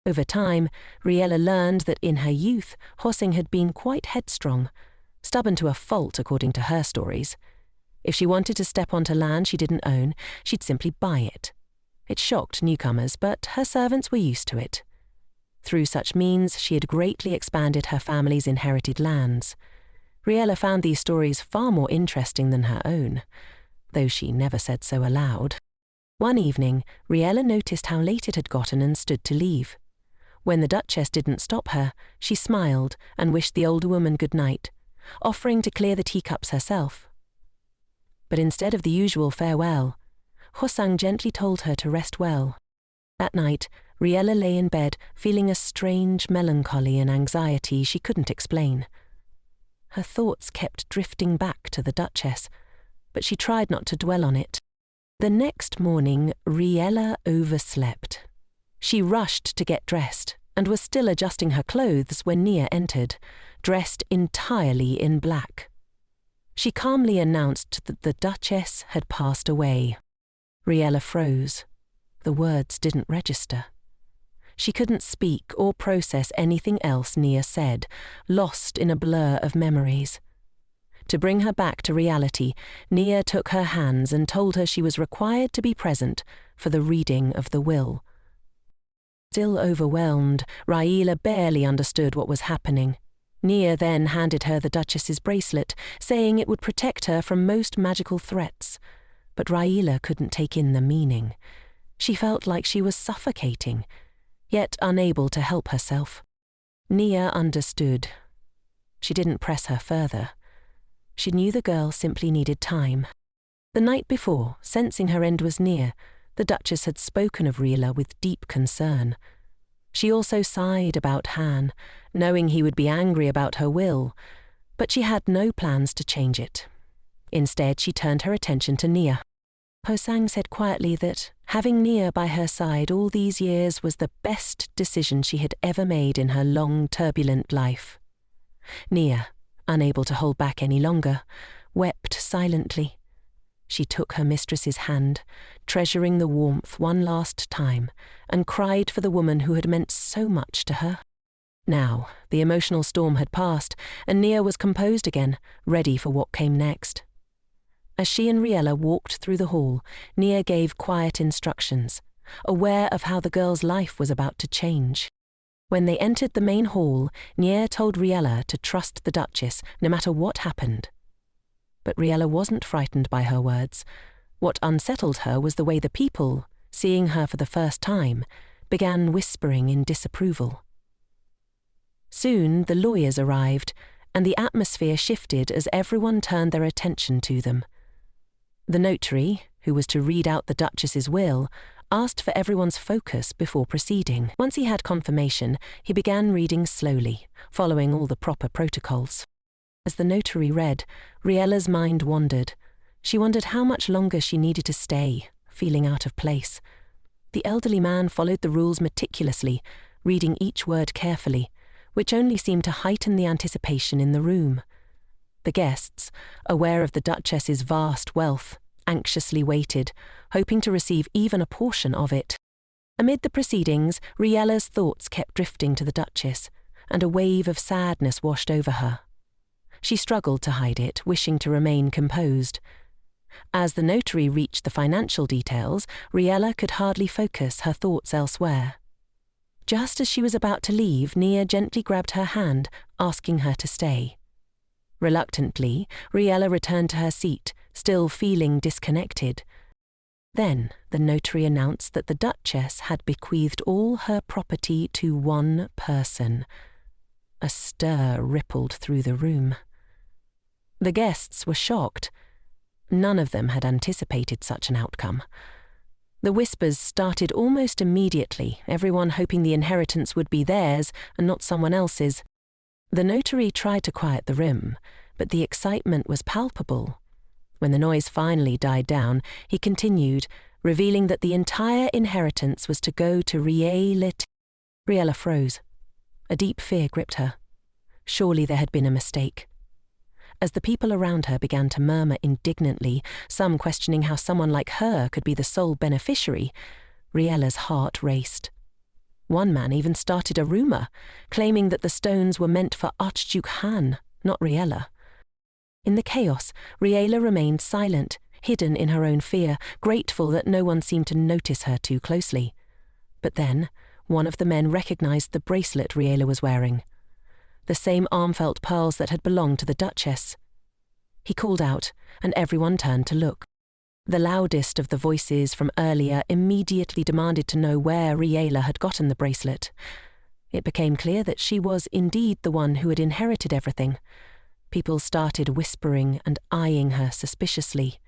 Over time, Riella learned that in her youth, Hosang had been quite headstrong, stubborn to a fault according to her stories. If she wanted to step onto land she didn't own, she'd simply buy it. It shocked newcomers, but her servants were used to it. Through such means, she had greatly expanded her family's inherited lands. Riella found these stories far more interesting than her own. though she never said so aloud. One evening, Riella noticed how late it had gotten and stood to leave. When the Duchess didn't stop her, she smiled and wished the older woman good night, offering to clear the teacups herself. But instead of the usual farewell, Hoson gently told her to rest well. That night, Riella lay in bed, feeling a strange melancholy and anxiety she couldn't explain. Her thoughts kept drifting back to the Duchess, but she tried not to dwell on it. The next morning, Riella overslept. She rushed to get dressed and was still adjusting her clothes when Nia entered, dressed entirely in black. She calmly announced that the Duchess had passed away. Riella froze. The words didn't register. She couldn't speak or process anything else Nia said, lost in a blur of memories. To bring her back to reality, Nia took her hands and told her she was required to be present for the reading of the will. Still overwhelmed, Riella barely understood what was happening. Nia then handed her the Duchess's bracelet, saying it would protect her from most magical threats. But Riella couldn't take in the meaning. She felt like she was suffocating, yet unable to help herself. Nia understood. She didn't press her further. She knew the girl simply needed time. The night before, sensing her end was near, the Duchess had spoken of Riella with deep concern. She also sighed about Han, knowing he would be angry about her will, but she had no plans to change it. Instead, she turned her attention to Nia. Hoson said quietly that having Nia by her side all these years was the best decision she had ever made in her long, turbulent life. Nia, unable to hold back any longer, wept silently. She took her mistress's hand, treasuring the warmth one last time, and cried for the woman who had meant so much to her. Now, the emotional storm had passed, and Nia was composed again, ready for what came next. As she and Riella walked through the hall, Nia gave quiet instructions, aware of how the girl's life was about to change. When they entered the main hall, Nia told Riella to trust the Duchess no matter what happened. But Riella wasn't frightened by her words. What unsettled her was the way the people, seeing her for the first time, began whispering in disapproval. Soon the lawyers arrived, and the atmosphere shifted as everyone turned their attention to them. The notary, who was to read out the Duchess's will, asked for everyone's focus before proceeding. Once he had confirmation, he began reading slowly, following all the proper protocols. As the notary read, Riella's mind wandered. She wondered how much longer she needed to stay, feeling out of place. The elderly man followed the rules meticulously, reading each word carefully, which only seemed to heighten the anticipation in the room. The guests, aware of the Duchess's vast wealth, anxiously waited, hoping to receive even a portion of it. Amid the proceedings, Riella's thoughts kept drifting to the Duchess, and a wave of sadness washed over her. She struggled to hide it, wishing to remain composed. As the notary reached the financial details, Riella could hardly focus her thoughts elsewhere. Just as she was about to leave, Nia gently grabbed her hand, asking her to stay. Reluctantly, Riella returned to her seat, still feeling disconnected. Then the notary announced that the Duchess had bequeathed all her property to one person. A stir rippled through the room. The guests were shocked. None of them had anticipated such an outcome. The whispers started almost immediately, everyone hoping the inheritance would be theirs and not someone else's. The notary tried to quiet the room, but the excitement was palpable. When the noise finally died down, he continued, revealing that the entire inheritance was to go to Riella. Riella froze. A deep fear gripped her. Surely there had been a mistake. As the people around her began to murmur indignantly, some questioning how someone like her could be the sole beneficiary, Riella's heart raced. One man even started a rumor, claiming that the stones were meant for Archduke Haun, not Riella. In the chaos, Riella remained silent, hidden in her own fear, grateful that no one seemed to notice her too closely. But then, one of the men recognized the bracelet Riella was wearing. The same arm-felt pearls that had belonged to the Duchess. He called out, and everyone turned to look. The loudest of the voices from earlier immediately demanded to know where Riella had gotten the bracelet. It became clear that she was indeed the one who had inherited everything. People started whispering and eyeing her suspiciously.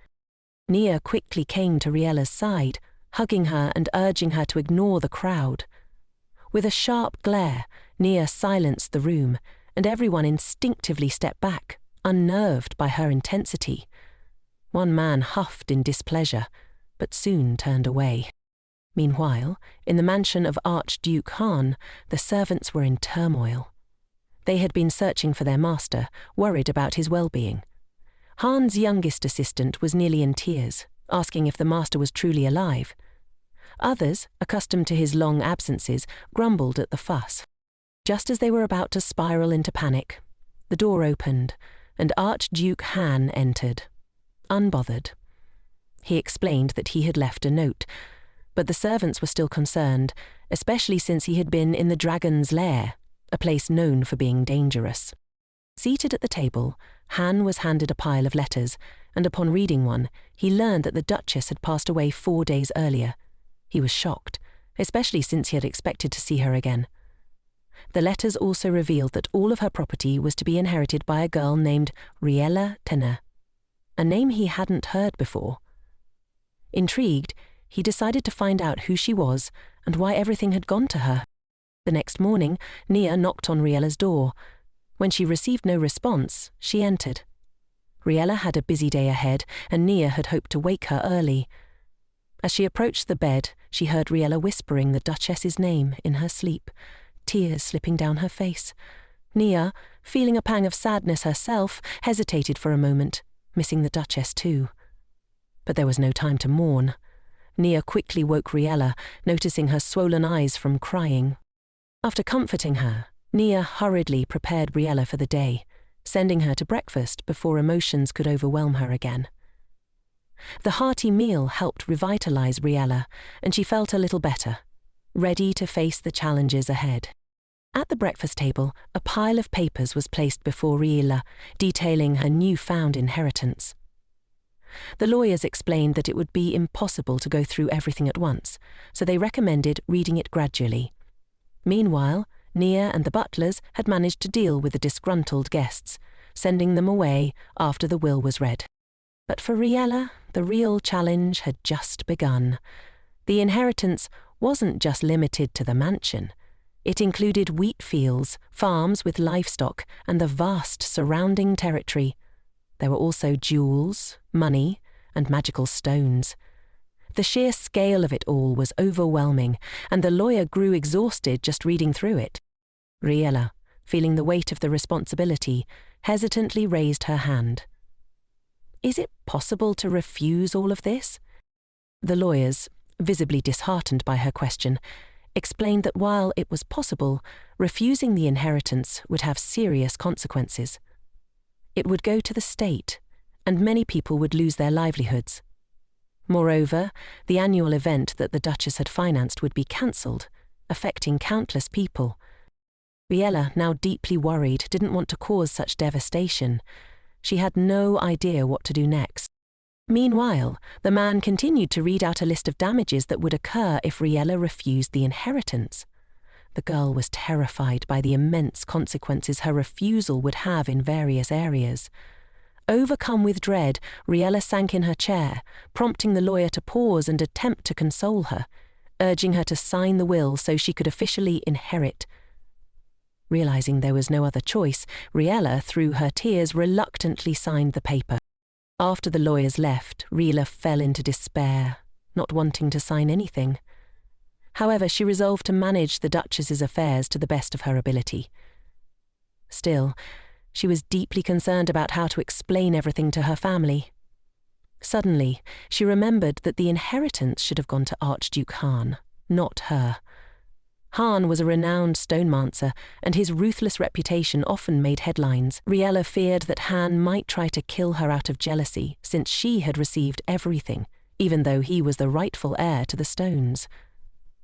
Nia quickly came to Riella's side, hugging her and urging her to ignore the crowd. With a sharp glare, Nia silenced the room, and everyone instinctively stepped back, unnerved by her intensity. One man huffed in displeasure, but soon turned away. Meanwhile, in the mansion of Archduke Haun, the servants were in turmoil. They had been searching for their master, worried about his well-being. Haun's youngest assistant was nearly in tears, asking if the master was truly alive. Others, accustomed to his long absences, grumbled at the fuss. Just as they were about to spiral into panic, the door opened, and Archduke Han entered, unbothered. He explained that he had left a note, but the servants were still concerned, especially since he had been in the dragon's lair, a place known for being dangerous. Seated at the table, Han was handed a pile of letters, and upon reading one, he learned that the Duchess had passed away 4 days earlier. He was shocked, especially since he had expected to see her again. The letters also revealed that all of her property was to be inherited by a girl named Riella, a name he hadn't heard before. Intrigued, he decided to find out who she was and why everything had gone to her. The next morning, Nia knocked on Riella's door. When she received no response, she entered. Riella had a busy day ahead, and Nia had hoped to wake her early. As she approached the bed, she heard Riella whispering the Duchess's name in her sleep, tears slipping down her face. Nia, feeling a pang of sadness herself, hesitated for a moment, missing the Duchess too. But there was no time to mourn. Nia quickly woke Riella, noticing her swollen eyes from crying. After comforting her, Nia hurriedly prepared Riella for the day, sending her to breakfast before emotions could overwhelm her again. The hearty meal helped revitalize Riella, and she felt a little better, ready to face the challenges ahead. At the breakfast table, a pile of papers was placed before Riella, detailing her newfound inheritance. The lawyers explained that it would be impossible to go through everything at once, so they recommended reading it gradually. Meanwhile, Nia and the butlers had managed to deal with the disgruntled guests, sending them away after the will was read. But for Riella, the real challenge had just begun. The inheritance wasn't just limited to the mansion. It included wheat fields, farms with livestock, and the vast surrounding territory. There were also jewels, money, and magical stones. The sheer scale of it all was overwhelming, and the lawyer grew exhausted just reading through it. Riella, feeling the weight of the responsibility, hesitantly raised her hand. "Is it possible to refuse all of this?" The lawyers, visibly disheartened by her question, explained that while it was possible, refusing the inheritance would have serious consequences. It would go to the state, and many people would lose their livelihoods. Moreover, the annual event that the Duchess had financed would be cancelled, affecting countless people. Riella, now deeply worried, didn't want to cause such devastation. She had no idea what to do next. Meanwhile, the man continued to read out a list of damages that would occur if Riella refused the inheritance. The girl was terrified by the immense consequences her refusal would have in various areas. Overcome with dread, Riella sank in her chair, prompting the lawyer to pause and attempt to console her, urging her to sign the will so she could officially inherit. Realizing there was no other choice, Riella, through her tears, reluctantly signed the paper. After the lawyers left, Riella fell into despair, not wanting to sign anything. However, she resolved to manage the Duchess's affairs to the best of her ability. Still, she was deeply concerned about how to explain everything to her family. Suddenly, she remembered that the inheritance should have gone to Archduke Haun, not her. Haun was a renowned stonemancer, and his ruthless reputation often made headlines. Riella feared that Han might try to kill her out of jealousy, since she had received everything, even though he was the rightful heir to the stones.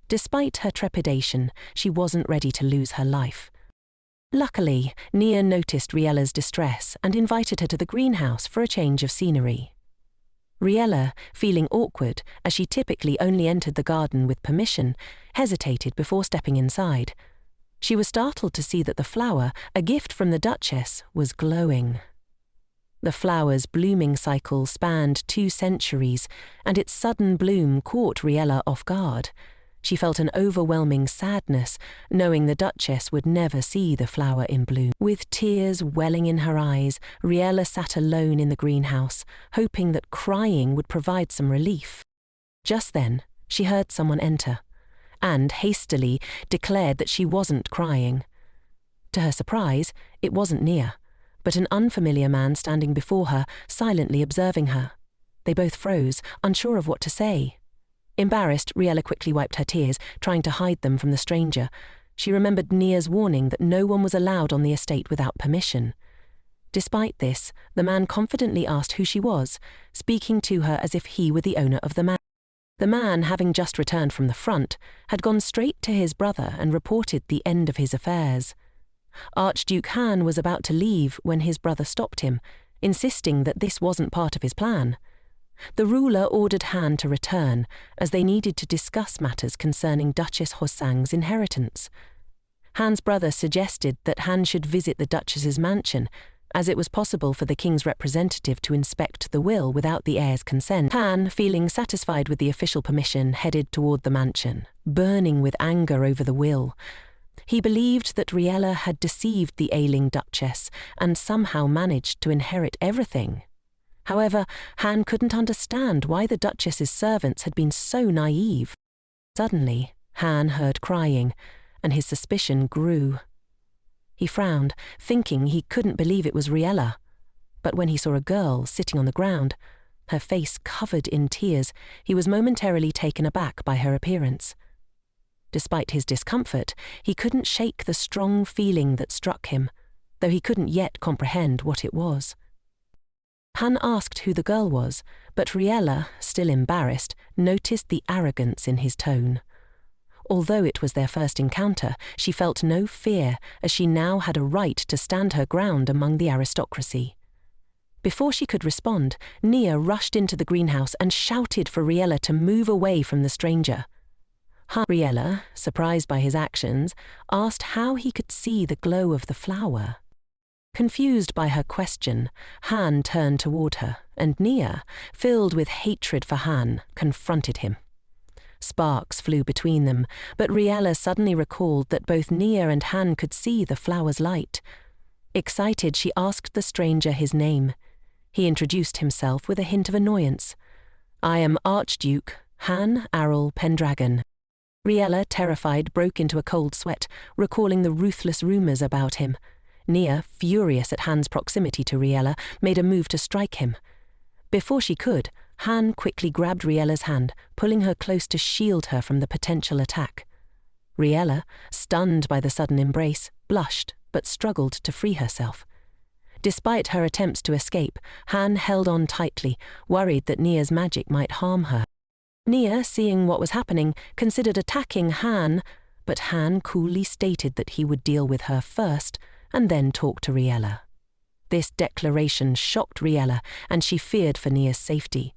Despite her trepidation, she wasn't ready to lose her life. Luckily, Nia noticed Riella's distress and invited her to the greenhouse for a change of scenery. Riella, feeling awkward as she typically only entered the garden with permission, hesitated before stepping inside. She was startled to see that the flower, a gift from the Duchess, was glowing. The flower's blooming cycle spanned 2 centuries, and its sudden bloom caught Riella off guard. She felt an overwhelming sadness, knowing the Duchess would never see the flower in bloom. With tears welling in her eyes, Riella sat alone in the greenhouse, hoping that crying would provide some relief. Just then, she heard someone enter, and hastily declared that she wasn't crying. To her surprise, it wasn't Nia, but an unfamiliar man standing before her, silently observing her. They both froze, unsure of what to say. Embarrassed, Riella quickly wiped her tears, trying to hide them from the stranger. She remembered Nia's warning that no one was allowed on the estate without permission. Despite this, the man confidently asked who she was, speaking to her as if he were the owner of the manor. The man, having just returned from the front, had gone straight to his brother and reported the end of his affairs. Archduke Han was about to leave when his brother stopped him, insisting that this wasn't part of his plan. The ruler ordered Han to return, as they needed to discuss matters concerning Duchess Hosang's inheritance. Han's brother suggested that Han should visit the Duchess's mansion, as it was possible for the king's representative to inspect the will without the heir's consent. Han, feeling satisfied with the official permission, headed toward the mansion, burning with anger over the will. He believed that Riella had deceived the ailing Duchess and somehow managed to inherit everything. However, Han couldn't understand why the Duchess's servants had been so naive. Suddenly, Han heard crying, and his suspicion grew. He frowned, thinking he couldn't believe it was Riella. But when he saw a girl sitting on the ground, her face covered in tears, he was momentarily taken aback by her appearance. Despite his discomfort, he couldn't shake the strong feeling that struck him, though he couldn't yet comprehend what it was. Han asked who the girl was, but Riella, still embarrassed, noticed the arrogance in his tone. Although it was their first encounter, she felt no fear, as she now had a right to stand her ground among the aristocracy. Before she could respond, Nia rushed into the greenhouse and shouted for Riella to move away from the stranger. Riella, surprised by his actions, asked how he could see the glow of the flower. Confused by her question, Han turned toward her, and Nia, filled with hatred for Han, confronted him. Sparks flew between them, but Riella suddenly recalled that both Nia and Han could see the flower's light. Excited, she asked the stranger his name. He introduced himself with a hint of annoyance. "I am Archduke Han Arrol Pendragon." Riella, terrified, broke into a cold sweat, recalling the ruthless rumors about him. Nia, furious at Han's proximity to Riella, made a move to strike him. Before she could, Han quickly grabbed Riella's hand, pulling her close to shield her from the potential attack. Riella, stunned by the sudden embrace, blushed but struggled to free herself. Despite her attempts to escape, Han held on tightly, worried that Nia's magic might harm her. Nia, seeing what was happening, considered attacking Han, but Han coolly stated that he would deal with her first and then talk to Riella. This declaration shocked Riella, and she feared for Nia's safety.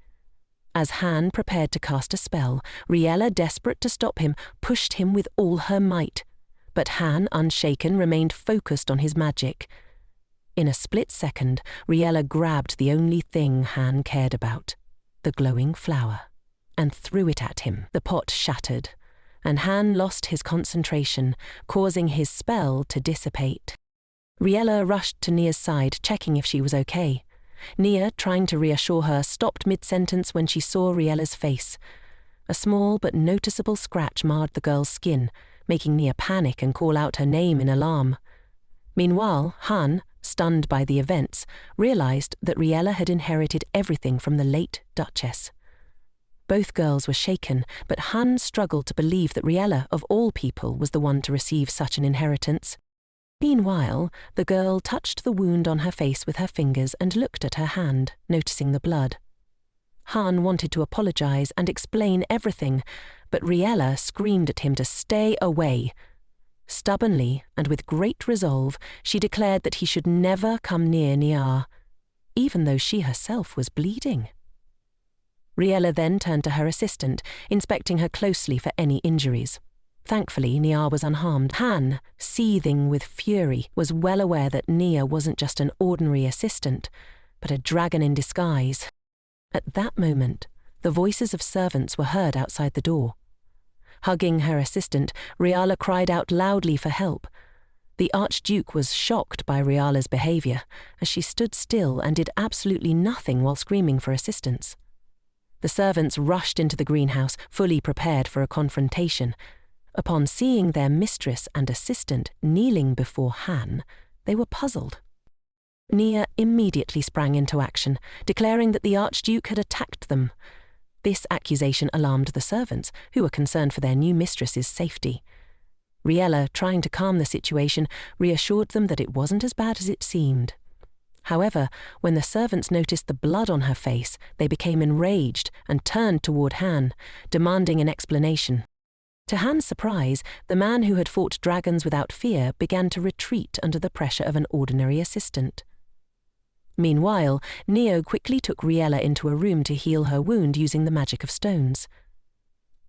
As Han prepared to cast a spell, Riella, desperate to stop him, pushed him with all her might. But Han, unshaken, remained focused on his magic. In a split second, Riella grabbed the only thing Han cared about, the glowing flower, and threw it at him. The pot shattered, and Han lost his concentration, causing his spell to dissipate. Riella rushed to Nia's side, checking if she was okay. Nia, trying to reassure her, stopped mid-sentence when she saw Riella's face. A small but noticeable scratch marred the girl's skin, making Nia panic and call out her name in alarm. Meanwhile, Han, stunned by the events, realized that Riella had inherited everything from the late Duchess. Both girls were shaken, but Han struggled to believe that Riella, of all people, was the one to receive such an inheritance. Meanwhile, the girl touched the wound on her face with her fingers and looked at her hand, noticing the blood. Han wanted to apologize and explain everything, but Riella screamed at him to stay away. Stubbornly and with great resolve, she declared that he should never come near Nia, even though she herself was bleeding. Riella then turned to her assistant, inspecting her closely for any injuries. Thankfully, Nia was unharmed. Han, seething with fury, was well aware that Nia wasn't just an ordinary assistant, but a dragon in disguise. At that moment, the voices of servants were heard outside the door. Hugging her assistant, Riella cried out loudly for help. The Archduke was shocked by Riella's behavior, as she stood still and did absolutely nothing while screaming for assistance. The servants rushed into the greenhouse, fully prepared for a confrontation. Upon seeing their mistress and assistant kneeling before Han, they were puzzled. Nia immediately sprang into action, declaring that the Archduke had attacked them. This accusation alarmed the servants, who were concerned for their new mistress's safety. Riella, trying to calm the situation, reassured them that it wasn't as bad as it seemed. However, when the servants noticed the blood on her face, they became enraged and turned toward Han, demanding an explanation. To Han's surprise, the man who had fought dragons without fear began to retreat under the pressure of an ordinary assistant. Meanwhile, Neo quickly took Riella into a room to heal her wound using the magic of stones.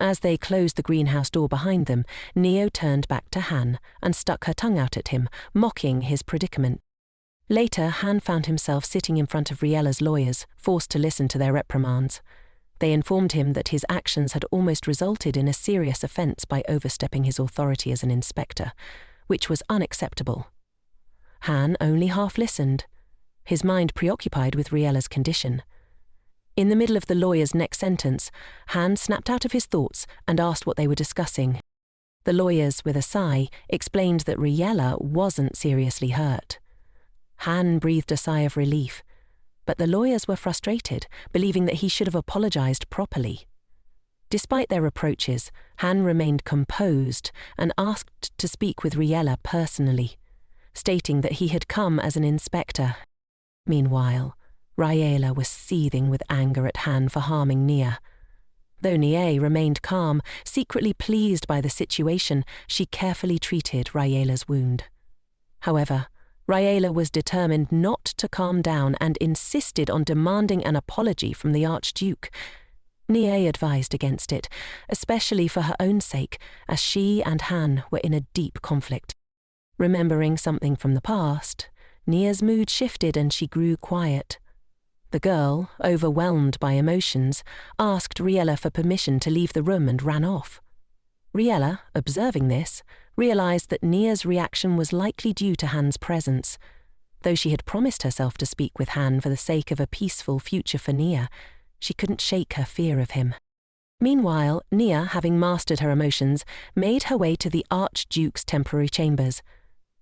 As they closed the greenhouse door behind them, Neo turned back to Han and stuck her tongue out at him, mocking his predicament. Later, Han found himself sitting in front of Riella's lawyers, forced to listen to their reprimands. They informed him that his actions had almost resulted in a serious offence by overstepping his authority as an inspector, which was unacceptable. Han only half listened, his mind preoccupied with Riella's condition. In the middle of the lawyer's next sentence, Han snapped out of his thoughts and asked what they were discussing. The lawyers, with a sigh, explained that Riella wasn't seriously hurt. Han breathed a sigh of relief, but the lawyers were frustrated, believing that he should have apologized properly. Despite their reproaches, Han remained composed and asked to speak with Riella personally, stating that he had come as an inspector. Meanwhile, Riella was seething with anger at Han for harming Nia. Though Nia remained calm, secretly pleased by the situation, she carefully treated Riella's wound. However, Riella was determined not to calm down and insisted on demanding an apology from the Archduke. Nia advised against it, especially for her own sake, as she and Han were in a deep conflict. Remembering something from the past, Nia's mood shifted and she grew quiet. The girl, overwhelmed by emotions, asked Riella for permission to leave the room and ran off. Riella, observing this, realized that Nia's reaction was likely due to Han's presence. Though she had promised herself to speak with Han for the sake of a peaceful future for Nia, she couldn't shake her fear of him. Meanwhile, Nia, having mastered her emotions, made her way to the Archduke's temporary chambers.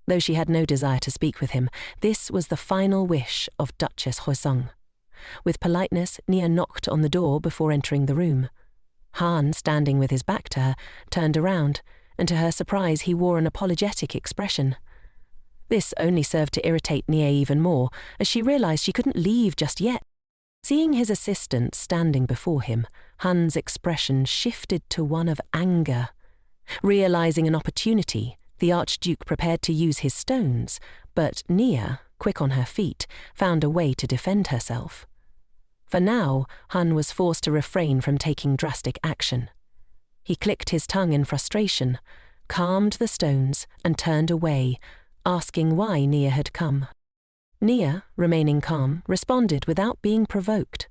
Though she had no desire to speak with him, this was the final wish of Duchess Hoson. With politeness, Nia knocked on the door before entering the room. Han, standing with his back to her, turned around, and to her surprise he wore an apologetic expression. This only served to irritate Nia even more, as she realized she couldn't leave just yet. Seeing his assistant standing before him, Han's expression shifted to one of anger. Realizing an opportunity, the Archduke prepared to use his stones, but Nia, quick on her feet, found a way to defend herself. For now, Han was forced to refrain from taking drastic action. He clicked his tongue in frustration, calmed the stones, and turned away, asking why Nia had come. Nia, remaining calm, responded without being provoked.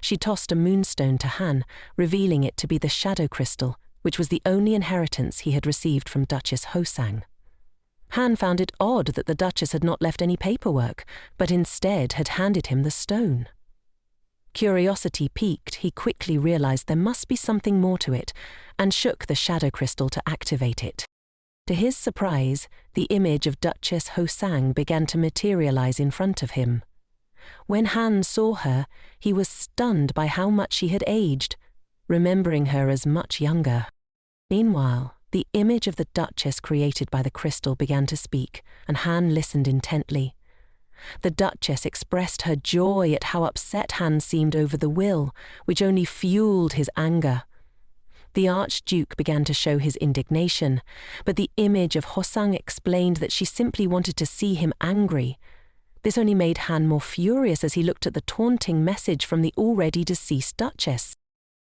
She tossed a moonstone to Han, revealing it to be the shadow crystal, which was the only inheritance he had received from Duchess Hoson. Han found it odd that the Duchess had not left any paperwork, but instead had handed him the stone. Curiosity piqued, he quickly realized there must be something more to it, and shook the shadow crystal to activate it. To his surprise, the image of Duchess Hoson began to materialize in front of him. When Han saw her, he was stunned by how much she had aged, remembering her as much younger. Meanwhile, the image of the Duchess created by the crystal began to speak, and Han listened intently. The Duchess expressed her joy at how upset Han seemed over the will, which only fueled his anger. The Archduke began to show his indignation, but the image of Hoson explained that she simply wanted to see him angry. This only made Han more furious as he looked at the taunting message from the already deceased Duchess.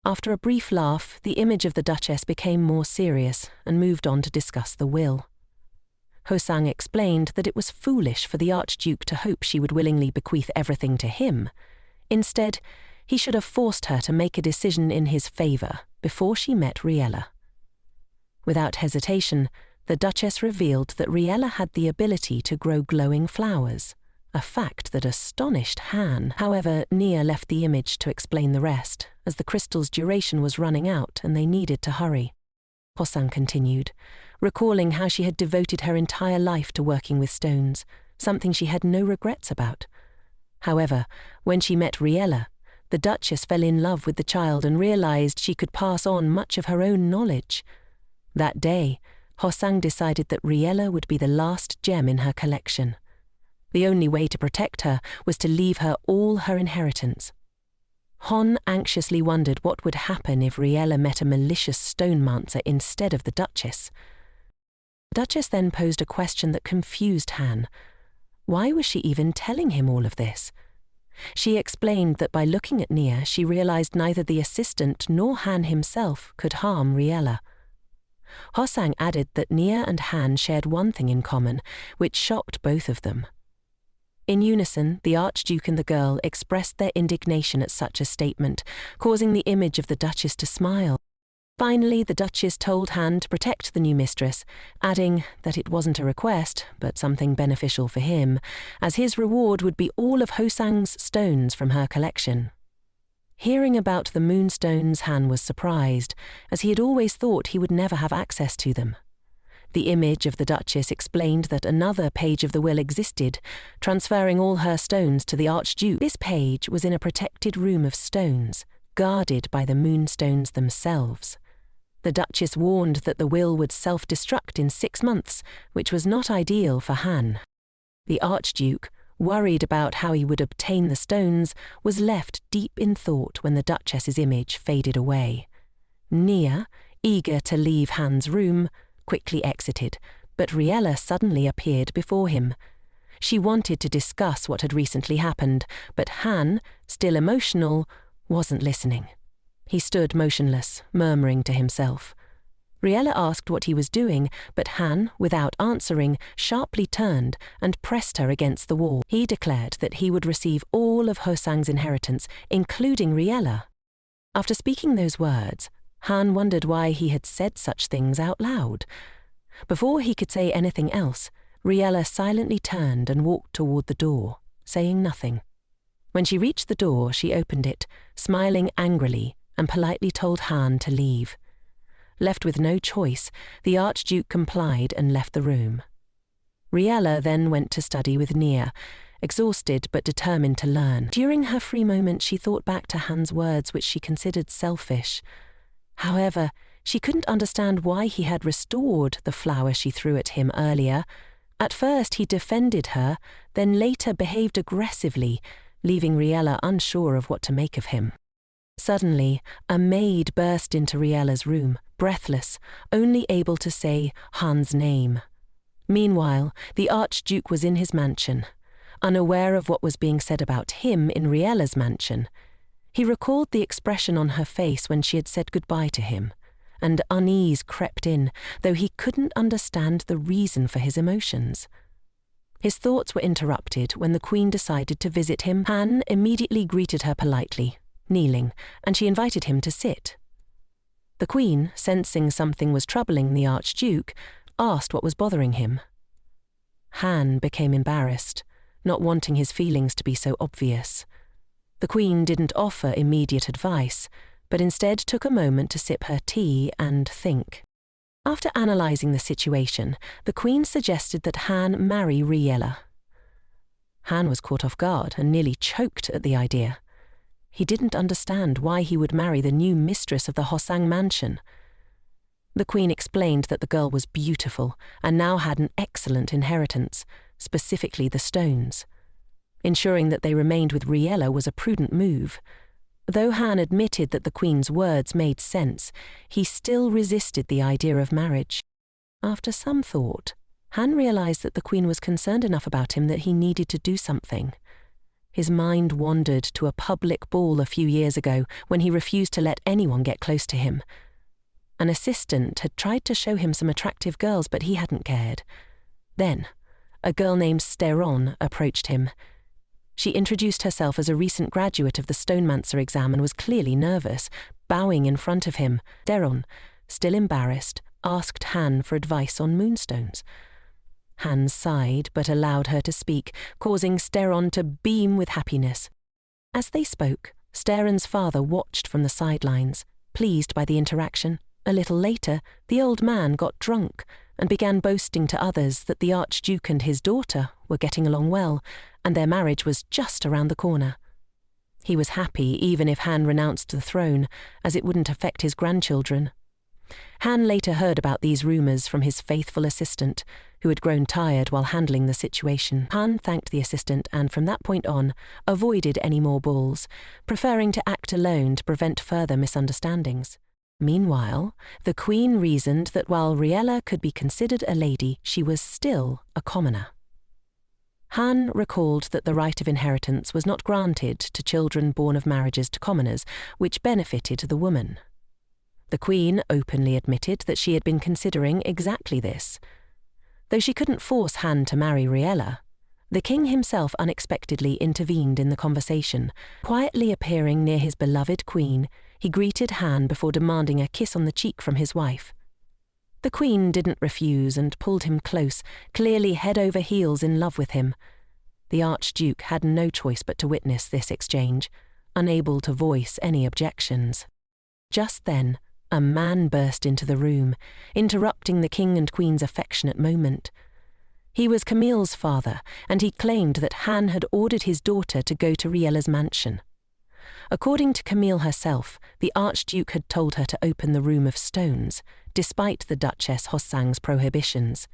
After a brief laugh, the image of the Duchess became more serious and moved on to discuss the will. Hosang explained that it was foolish for the Archduke to hope she would willingly bequeath everything to him. Instead, he should have forced her to make a decision in his favour before she met Riella. Without hesitation, the Duchess revealed that Riella had the ability to grow glowing flowers, a fact that astonished Han. However, Nia left the image to explain the rest, as the crystal's duration was running out and they needed to hurry. Hosang continued, recalling how she had devoted her entire life to working with stones, something she had no regrets about. However, when she met Riella, the Duchess fell in love with the child and realized she could pass on much of her own knowledge. That day, Hosang decided that Riella would be the last gem in her collection. The only way to protect her was to leave her all her inheritance. Han anxiously wondered what would happen if Riella met a malicious stonemancer instead of the Duchess. The Duchess then posed a question that confused Han. Why was she even telling him all of this? She explained that by looking at Nia, she realized neither the assistant nor Han himself could harm Riella. Hosang added that Nia and Han shared one thing in common, which shocked both of them. In unison, the Archduke and the girl expressed their indignation at such a statement, causing the image of the Duchess to smile. Finally, the Duchess told Han to protect the new mistress, adding that it wasn't a request, but something beneficial for him, as his reward would be all of Hosang's stones from her collection. Hearing about the moonstones, Han was surprised, as he had always thought he would never have access to them. The image of the Duchess explained that another page of the will existed, transferring all her stones to the Archduke. This page was in a protected room of stones, guarded by the moonstones themselves. The Duchess warned that the will would self-destruct in 6 months, which was not ideal for Han. The Archduke, worried about how he would obtain the stones, was left deep in thought when the Duchess's image faded away. Nia, eager to leave Han's room, quickly exited, but Riella suddenly appeared before him. She wanted to discuss what had recently happened, but Han, still emotional, wasn't listening. He stood motionless, murmuring to himself. Riella asked what he was doing, but Han, without answering, sharply turned and pressed her against the wall. He declared that he would receive all of Hosang's inheritance, including Riella. After speaking those words, Han wondered why he had said such things out loud. Before he could say anything else, Riella silently turned and walked toward the door, saying nothing. When she reached the door, she opened it, smiling angrily, and politely told Han to leave. Left with no choice, the Archduke complied and left the room. Riella then went to study with Nia, exhausted but determined to learn. During her free moment, she thought back to Han's words, which she considered selfish. However, she couldn't understand why he had restored the flower she threw at him earlier. At first he defended her, then later behaved aggressively, leaving Riella unsure of what to make of him. Suddenly, a maid burst into Riella's room, breathless, only able to say Han's name. Meanwhile, the Archduke was in his mansion, unaware of what was being said about him in Riella's mansion. He recalled the expression on her face when she had said goodbye to him, and unease crept in, though he couldn't understand the reason for his emotions. His thoughts were interrupted when the Queen decided to visit him. Han immediately greeted her politely, kneeling, and she invited him to sit. The Queen, sensing something was troubling the Archduke, asked what was bothering him. Han became embarrassed, not wanting his feelings to be so obvious. The Queen didn't offer immediate advice, but instead took a moment to sip her tea and think. After analysing the situation, the Queen suggested that Han marry Riella. Han was caught off guard and nearly choked at the idea. He didn't understand why he would marry the new mistress of the Hosang mansion. The Queen explained that the girl was beautiful and now had an excellent inheritance, specifically the stones. Ensuring that they remained with Riella was a prudent move. Though Han admitted that the Queen's words made sense, he still resisted the idea of marriage. After some thought, Han realized that the Queen was concerned enough about him that he needed to do something. His mind wandered to a public ball a few years ago when he refused to let anyone get close to him. An assistant had tried to show him some attractive girls, but he hadn't cared. Then, a girl named Steron approached him. She introduced herself as a recent graduate of the Stonemancer exam and was clearly nervous, bowing in front of him. Steron, still embarrassed, asked Han for advice on moonstones. Han sighed but allowed her to speak, causing Steron to beam with happiness. As they spoke, Steron's father watched from the sidelines, pleased by the interaction. A little later, the old man got drunk and began boasting to others that the Archduke and his daughter were getting along well, and their marriage was just around the corner. He was happy even if Han renounced the throne, as it wouldn't affect his grandchildren. Han later heard about these rumours from his faithful assistant, who had grown tired while handling the situation. Han thanked the assistant and from that point on avoided any more balls, preferring to act alone to prevent further misunderstandings. Meanwhile, the Queen reasoned that while Riella could be considered a lady, she was still a commoner. Han recalled that the right of inheritance was not granted to children born of marriages to commoners, which benefited the woman. The Queen openly admitted that she had been considering exactly this. Though she couldn't force Han to marry Riella, the king himself unexpectedly intervened in the conversation. Quietly appearing near his beloved Queen, he greeted Han before demanding a kiss on the cheek from his wife. The Queen didn't refuse and pulled him close, clearly head over heels in love with him. The Archduke had no choice but to witness this exchange, unable to voice any objections. Just then, a man burst into the room, interrupting the King and Queen's affectionate moment. He was Camille's father, and he claimed that Han had ordered his daughter to go to Riella's mansion. According to Camille herself, the Archduke had told her to open the Room of Stones, despite the Duchess Hosang's prohibitions.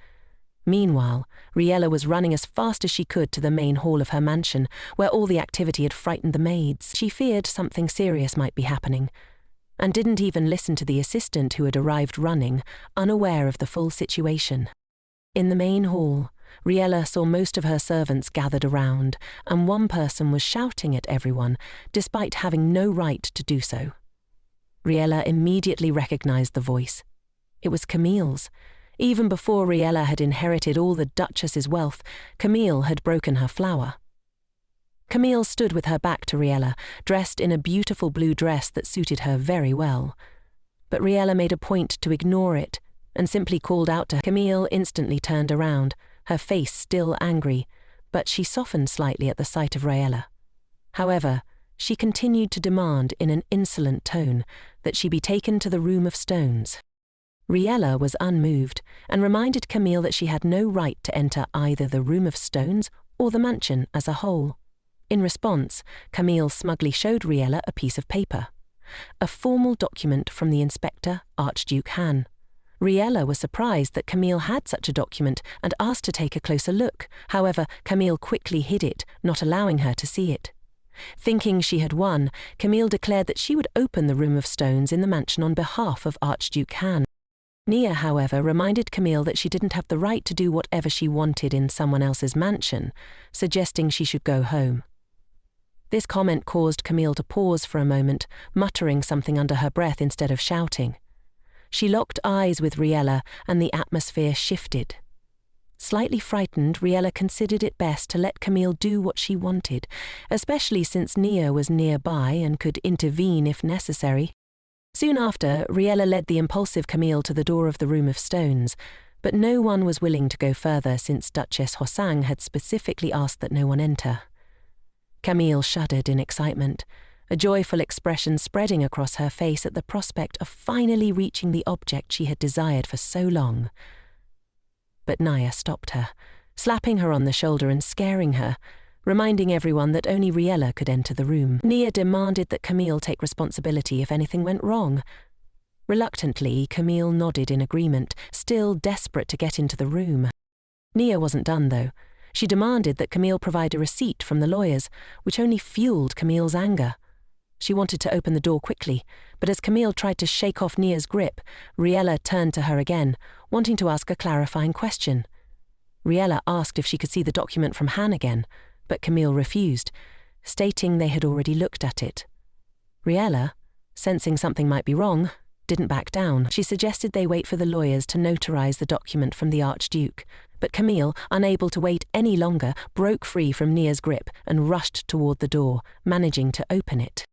Meanwhile, Riella was running as fast as she could to the main hall of her mansion, where all the activity had frightened the maids. She feared something serious might be happening, and didn't even listen to the assistant who had arrived running, unaware of the full situation. In the main hall, Riella saw most of her servants gathered around, and one person was shouting at everyone, despite having no right to do so. Riella immediately recognized the voice. It was Camille's. Even before Riella had inherited all the Duchess's wealth, Camille had broken her flower. Camille stood with her back to Riella, dressed in a beautiful blue dress that suited her very well. But Riella made a point to ignore it, and simply called out to her. Camille instantly turned around, her face still angry, but she softened slightly at the sight of Riella. However, she continued to demand in an insolent tone that she be taken to the Room of Stones. Riella was unmoved and reminded Camille that she had no right to enter either the Room of Stones or the mansion as a whole. In response, Camille smugly showed Riella a piece of paper, a formal document from the inspector, Archduke Han. Riella was surprised that Camille had such a document and asked to take a closer look. However, Camille quickly hid it, not allowing her to see it. Thinking she had won, Camille declared that she would open the Room of Stones in the mansion on behalf of Archduke Han. Nia, however, reminded Camille that she didn't have the right to do whatever she wanted in someone else's mansion, suggesting she should go home. This comment caused Camille to pause for a moment, muttering something under her breath instead of shouting. She locked eyes with Riella, and the atmosphere shifted. Slightly frightened, Riella considered it best to let Camille do what she wanted, especially since Nia was nearby and could intervene if necessary. Soon after, Riella led the impulsive Camille to the door of the Room of Stones, but no one was willing to go further since Duchess Hosang had specifically asked that no one enter. Camille shuddered in excitement, a joyful expression spreading across her face at the prospect of finally reaching the object she had desired for so long. But Nia stopped her, slapping her on the shoulder and scaring her, reminding everyone that only Riella could enter the room. Nia demanded that Camille take responsibility if anything went wrong. Reluctantly, Camille nodded in agreement, still desperate to get into the room. Nia wasn't done, though. She demanded that Camille provide a receipt from the lawyers, which only fueled Camille's anger. She wanted to open the door quickly, but as Camille tried to shake off Nia's grip, Riella turned to her again, wanting to ask a clarifying question. Riella asked if she could see the document from Han again, but Camille refused, stating they had already looked at it. Riella, sensing something might be wrong, didn't back down. She suggested they wait for the lawyers to notarize the document from the Archduke, but Camille, unable to wait any longer, broke free from Nia's grip and rushed toward the door, managing to open it.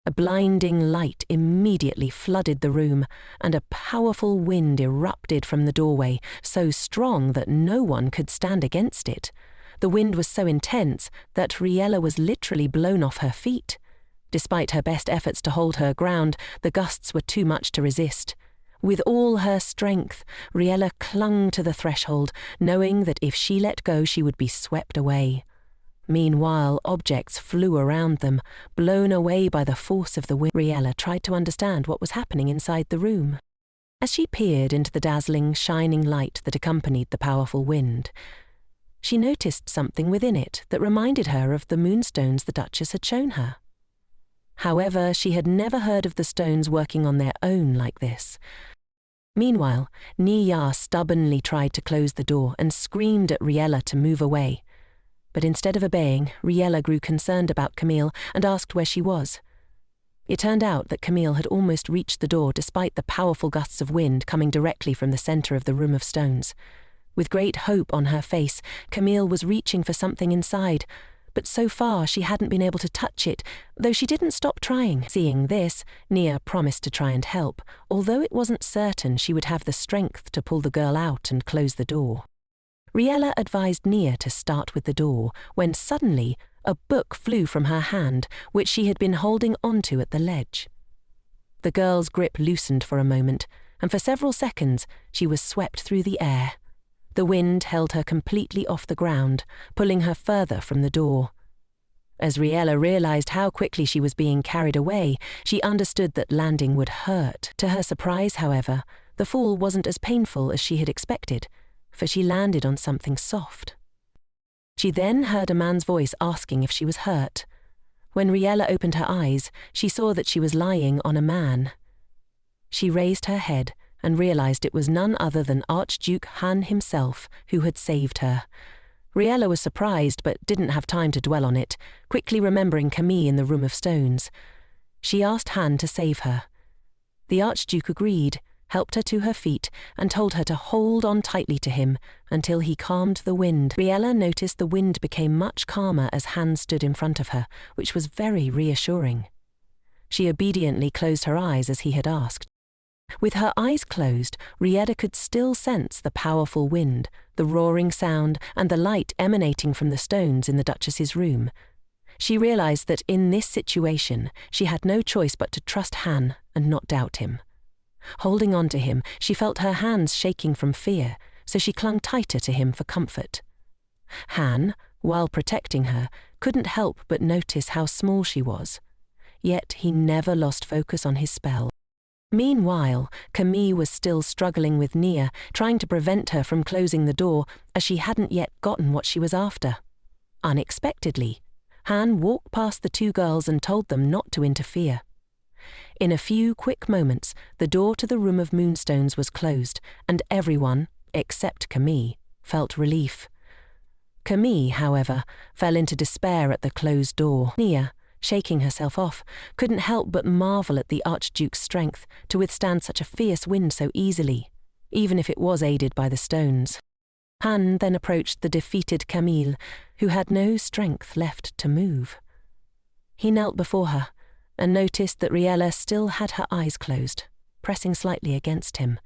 A blinding light immediately flooded the room, and a powerful wind erupted from the doorway, so strong that no one could stand against it. The wind was so intense that Riella was literally blown off her feet. Despite her best efforts to hold her ground, the gusts were too much to resist. With all her strength, Riella clung to the threshold, knowing that if she let go, she would be swept away. Meanwhile, objects flew around them, blown away by the force of the wind. Riella tried to understand what was happening inside the room. As she peered into the dazzling, shining light that accompanied the powerful wind, she noticed something within it that reminded her of the moonstones the Duchess had shown her. However, she had never heard of the stones working on their own like this. Meanwhile, Nia stubbornly tried to close the door and screamed at Riella to move away. But instead of obeying, Riella grew concerned about Camille and asked where she was. It turned out that Camille had almost reached the door despite the powerful gusts of wind coming directly from the center of the room of stones. With great hope on her face, Camille was reaching for something inside, but so far she hadn't been able to touch it, though she didn't stop trying. Seeing this, Nia promised to try and help, although it wasn't certain she would have the strength to pull the girl out and close the door. Riella advised Nia to start with the door, when suddenly a book flew from her hand, which she had been holding onto at the ledge. The girl's grip loosened for a moment, and for several seconds she was swept through the air. The wind held her completely off the ground, pulling her further from the door. As Riella realized how quickly she was being carried away, she understood that landing would hurt. To her surprise, however, the fall wasn't as painful as she had expected, for she landed on something soft. She then heard a man's voice asking if she was hurt. When Riella opened her eyes, she saw that she was lying on a man. She raised her head and realized it was none other than Archduke Haun himself who had saved her. Riella was surprised but didn't have time to dwell on it, quickly remembering Camille in the room of stones. She asked Haun to save her. The Archduke agreed, helped her to her feet, and told her to hold on tightly to him until he calmed the wind. Riella noticed the wind became much calmer as Haun stood in front of her, which was very reassuring. She obediently closed her eyes as he had asked. With her eyes closed, Riella could still sense the powerful wind, the roaring sound, and the light emanating from the stones in the Duchess's room. She realized that in this situation, she had no choice but to trust Haun and not doubt him. Holding on to him, she felt her hands shaking from fear, so she clung tighter to him for comfort. Haun, while protecting her, couldn't help but notice how small she was. Yet he never lost focus on his spell. Meanwhile, Camille was still struggling with Nia, trying to prevent her from closing the door, as she hadn't yet gotten what she was after. Unexpectedly, Haun walked past the two girls and told them not to interfere. In a few quick moments, the door to the room of moonstones was closed, and everyone, except Camille, felt relief. Camille, however, fell into despair at the closed door. Nia, shaking herself off, couldn't help but marvel at the Archduke's strength to withstand such a fierce wind so easily, even if it was aided by the stones. Haun then approached the defeated Camille, who had no strength left to move. He knelt before her and noticed that Riella still had her eyes closed, pressing slightly against him.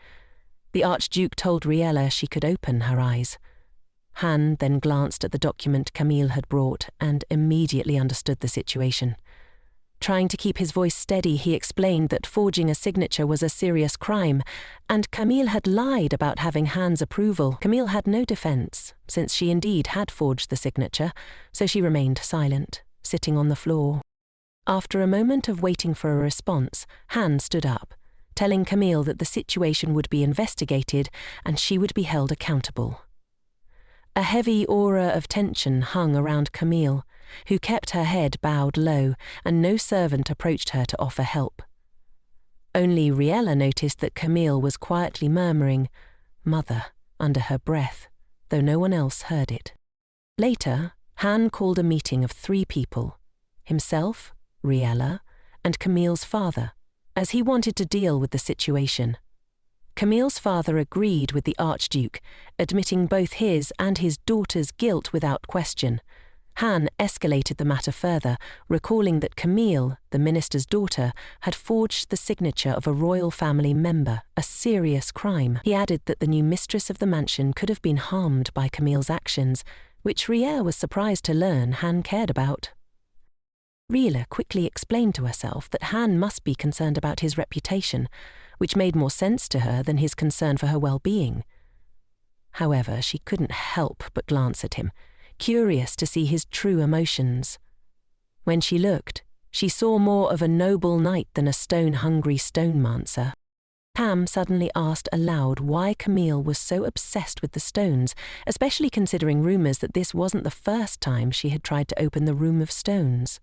The Archduke told Riella she could open her eyes. Haun then glanced at the document Camille had brought and immediately understood the situation. Trying to keep his voice steady, he explained that forging a signature was a serious crime, and Camille had lied about having Haun's approval. Camille had no defense, since she indeed had forged the signature, so she remained silent, sitting on the floor. After a moment of waiting for a response, Haun stood up, telling Camille that the situation would be investigated and she would be held accountable. A heavy aura of tension hung around Camille, who kept her head bowed low, and no servant approached her to offer help. Only Riella noticed that Camille was quietly murmuring, "Mother," under her breath, though no one else heard it. Later, Han called a meeting of 3 people, himself, Riella, and Camille's father, as he wanted to deal with the situation. Camille's father agreed with the Archduke, admitting both his and his daughter's guilt without question. Han escalated the matter further, recalling that Camille, the minister's daughter, had forged the signature of a royal family member, a serious crime. He added that the new mistress of the mansion could have been harmed by Camille's actions, which Riella was surprised to learn Han cared about. Riella quickly explained to herself that Han must be concerned about his reputation, which made more sense to her than his concern for her well-being. However, she couldn't help but glance at him, curious to see his true emotions. When she looked, she saw more of a noble knight than a stone-hungry stonemancer. Pam suddenly asked aloud why Camille was so obsessed with the stones, especially considering rumours that this wasn't the first time she had tried to open the Room of Stones.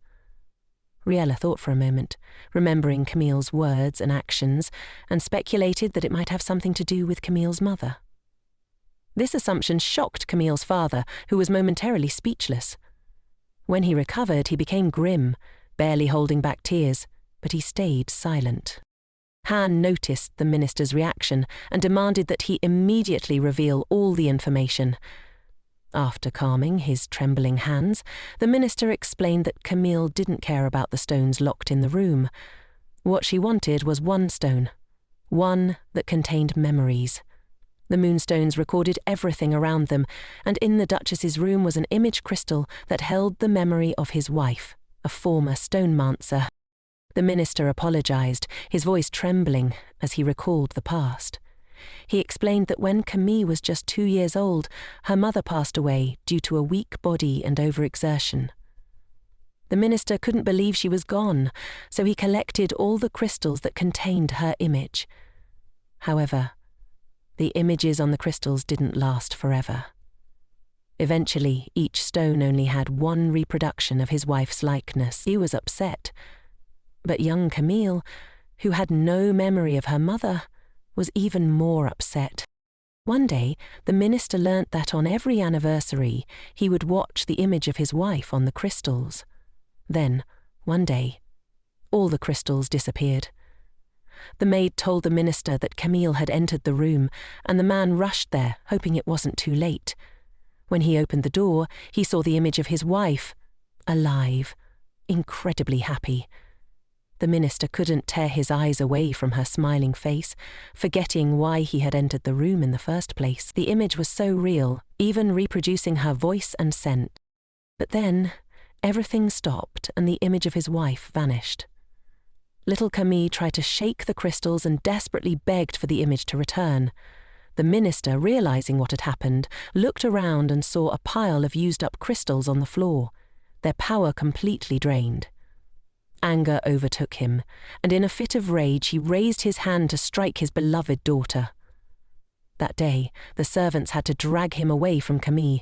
Riella thought for a moment, remembering Camille's words and actions, and speculated that it might have something to do with Camille's mother. This assumption shocked Camille's father, who was momentarily speechless. When he recovered, he became grim, barely holding back tears, but he stayed silent. Han noticed the minister's reaction and demanded that he immediately reveal all the information. After calming his trembling hands, the minister explained that Camille didn't care about the stones locked in the room. What she wanted was one stone, one that contained memories. The moonstones recorded everything around them, and in the Duchess's room was an image crystal that held the memory of his wife, a former stonemancer. The minister apologized, his voice trembling as he recalled the past. He explained that when Camille was just 2 years old, her mother passed away due to a weak body and overexertion. The minister couldn't believe she was gone, so he collected all the crystals that contained her image. However, the images on the crystals didn't last forever. Eventually, each stone only had one reproduction of his wife's likeness. He was upset. But young Camille, who had no memory of her mother, was even more upset. One day, the minister learnt that on every anniversary, he would watch the image of his wife on the crystals. Then, one day, all the crystals disappeared. The maid told the minister that Camille had entered the room, and the man rushed there, hoping it wasn't too late. When he opened the door, he saw the image of his wife, alive, incredibly happy. The minister couldn't tear his eyes away from her smiling face, forgetting why he had entered the room in the first place. The image was so real, even reproducing her voice and scent. But then, everything stopped and the image of his wife vanished. Little Camille tried to shake the crystals and desperately begged for the image to return. The minister, realizing what had happened, looked around and saw a pile of used-up crystals on the floor, their power completely drained. Anger overtook him, and in a fit of rage he raised his hand to strike his beloved daughter. That day, the servants had to drag him away from Camille,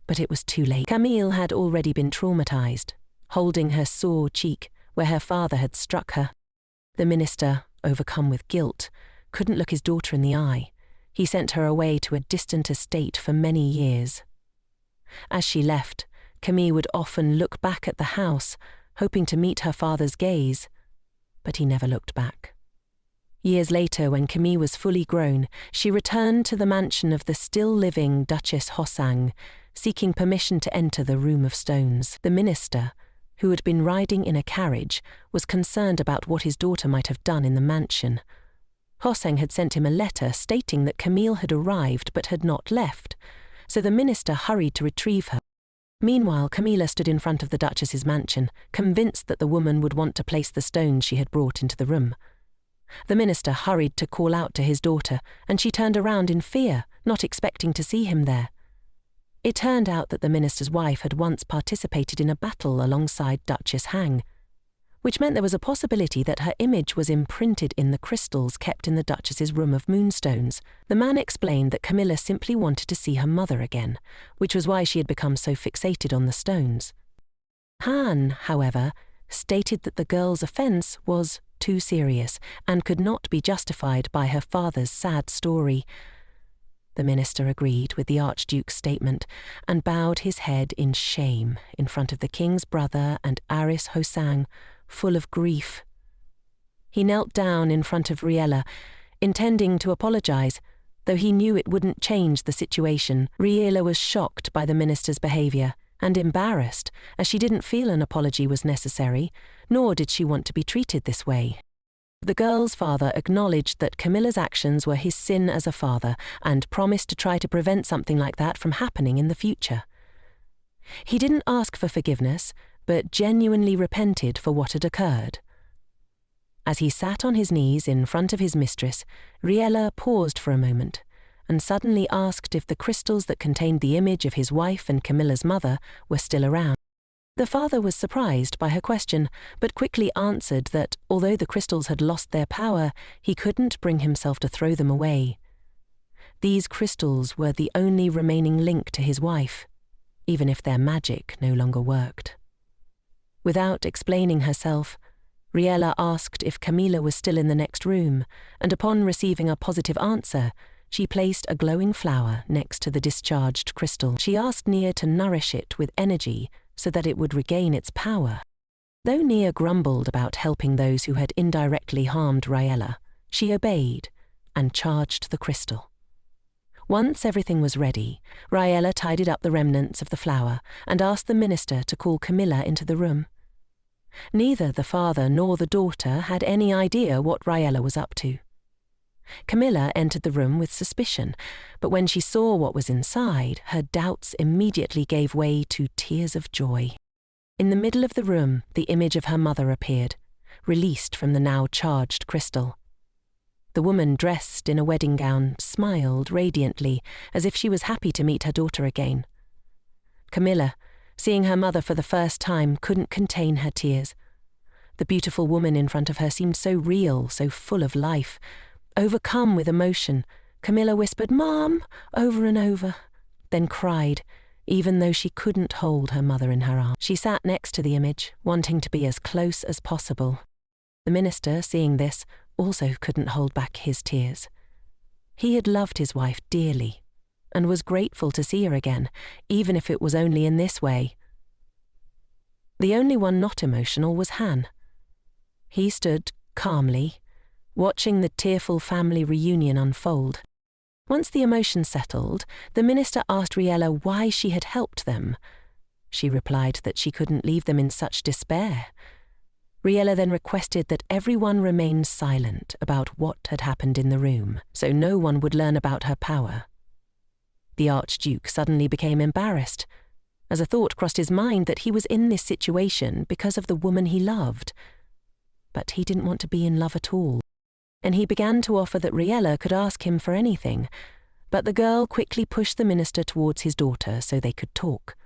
but it was too late. Camille had already been traumatized, holding her sore cheek where her father had struck her. The minister, overcome with guilt, couldn't look his daughter in the eye. He sent her away to a distant estate for many years. As she left, Camille would often look back at the house, hoping to meet her father's gaze, but he never looked back. Years later, when Camille was fully grown, she returned to the mansion of the still-living Duchess Hoson, seeking permission to enter the Room of Stones. The minister, who had been riding in a carriage, was concerned about what his daughter might have done in the mansion. Hoson had sent him a letter stating that Camille had arrived but had not left, so the minister hurried to retrieve her. Meanwhile, Camilla stood in front of the Duchess's mansion, convinced that the woman would want to place the stones she had brought into the room. The minister hurried to call out to his daughter, and she turned around in fear, not expecting to see him there. It turned out that the minister's wife had once participated in a battle alongside Duchess Haun, which meant there was a possibility that her image was imprinted in the crystals kept in the Duchess's room of moonstones. The man explained that Camilla simply wanted to see her mother again, which was why she had become so fixated on the stones. Han, however, stated that the girl's offence was too serious and could not be justified by her father's sad story. the minister agreed with the Archduke's statement and bowed his head in shame in front of the king's brother and Aris Hosang, full of grief. He knelt down in front of Riella, intending to apologize, though he knew it wouldn't change the situation. Riella was shocked by the minister's behavior and embarrassed, as she didn't feel an apology was necessary, nor did she want to be treated this way. The girl's father acknowledged that Camilla's actions were his sin as a father and promised to try to prevent something like that from happening in the future. He didn't ask for forgiveness, but genuinely repented for what had occurred. As he sat on his knees in front of his mistress, Riella paused for a moment and suddenly asked if the crystals that contained the image of his wife and Camilla's mother were still around. The father was surprised by her question, but quickly answered that, although the crystals had lost their power, he couldn't bring himself to throw them away. These crystals were the only remaining link to his wife, even if their magic no longer worked. Without explaining herself, Riella asked if Camilla was still in the next room, and upon receiving a positive answer, she placed a glowing flower next to the discharged crystal. She asked Nia to nourish it with energy so that it would regain its power. Though Nia grumbled about helping those who had indirectly harmed Riella, she obeyed and charged the crystal. Once everything was ready, Riella tidied up the remnants of the flower and asked the minister to call Camilla into the room. Neither the father nor the daughter had any idea what Riella was up to. Camilla entered the room with suspicion, but when she saw what was inside, her doubts immediately gave way to tears of joy. In the middle of the room, the image of her mother appeared, released from the now charged crystal. The woman, dressed in a wedding gown, smiled radiantly, as if she was happy to meet her daughter again. Camilla, seeing her mother for the first time, couldn't contain her tears. The beautiful woman in front of her seemed so real, so full of life. Overcome with emotion, Camilla whispered, "Mom," over and over, then cried, even though she couldn't hold her mother in her arms. She sat next to the image, wanting to be as close as possible. The minister, seeing this, also couldn't hold back his tears. He had loved his wife dearly, and was grateful to see her again, even if it was only in this way. The only one not emotional was Han. He stood calmly, watching the tearful family reunion unfold. Once the emotion settled, the minister asked Riella why she had helped them. She replied that she couldn't leave them in such despair. Riella then requested that everyone remain silent about what had happened in the room, so no one would learn about her power. The Archduke suddenly became embarrassed, as a thought crossed his mind that he was in this situation because of the woman he loved. But he didn't want to be in love at all, and he began to offer that Riella could ask him for anything, but the girl quickly pushed the minister towards his daughter so they could talk.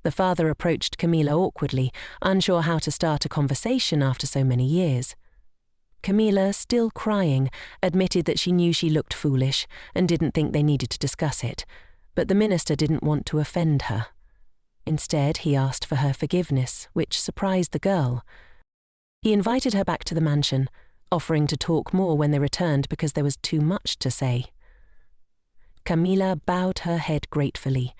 The father approached Camilla awkwardly, unsure how to start a conversation after so many years. Camilla, still crying, admitted that she knew she looked foolish and didn't think they needed to discuss it, but the minister didn't want to offend her. Instead, he asked for her forgiveness, which surprised the girl. He invited her back to the mansion, offering to talk more when they returned because there was too much to say. Camilla bowed her head gratefully,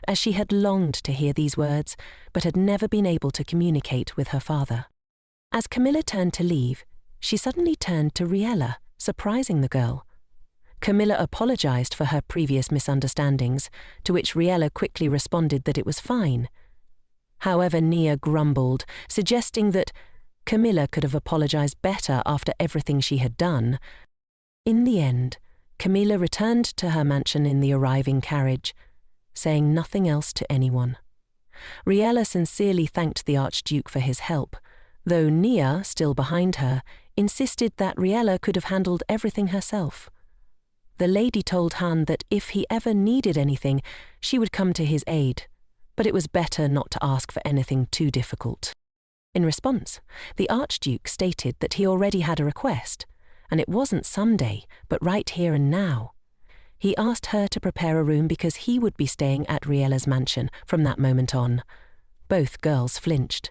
as she had longed to hear these words, but had never been able to communicate with her father. As Camilla turned to leave, she suddenly turned to Riella, surprising the girl. Camilla apologized for her previous misunderstandings, to which Riella quickly responded that it was fine. However, Nia grumbled, suggesting that Camilla could have apologized better after everything she had done. In the end, Camilla returned to her mansion in the arriving carriage, saying nothing else to anyone. Riella sincerely thanked the Archduke for his help, though Nia, still behind her, insisted that Riella could have handled everything herself. The lady told Han that if he ever needed anything, she would come to his aid, but it was better not to ask for anything too difficult. In response, the Archduke stated that he already had a request, and it wasn't someday, but right here and now. He asked her to prepare a room because he would be staying at Riella's mansion from that moment on. Both girls flinched.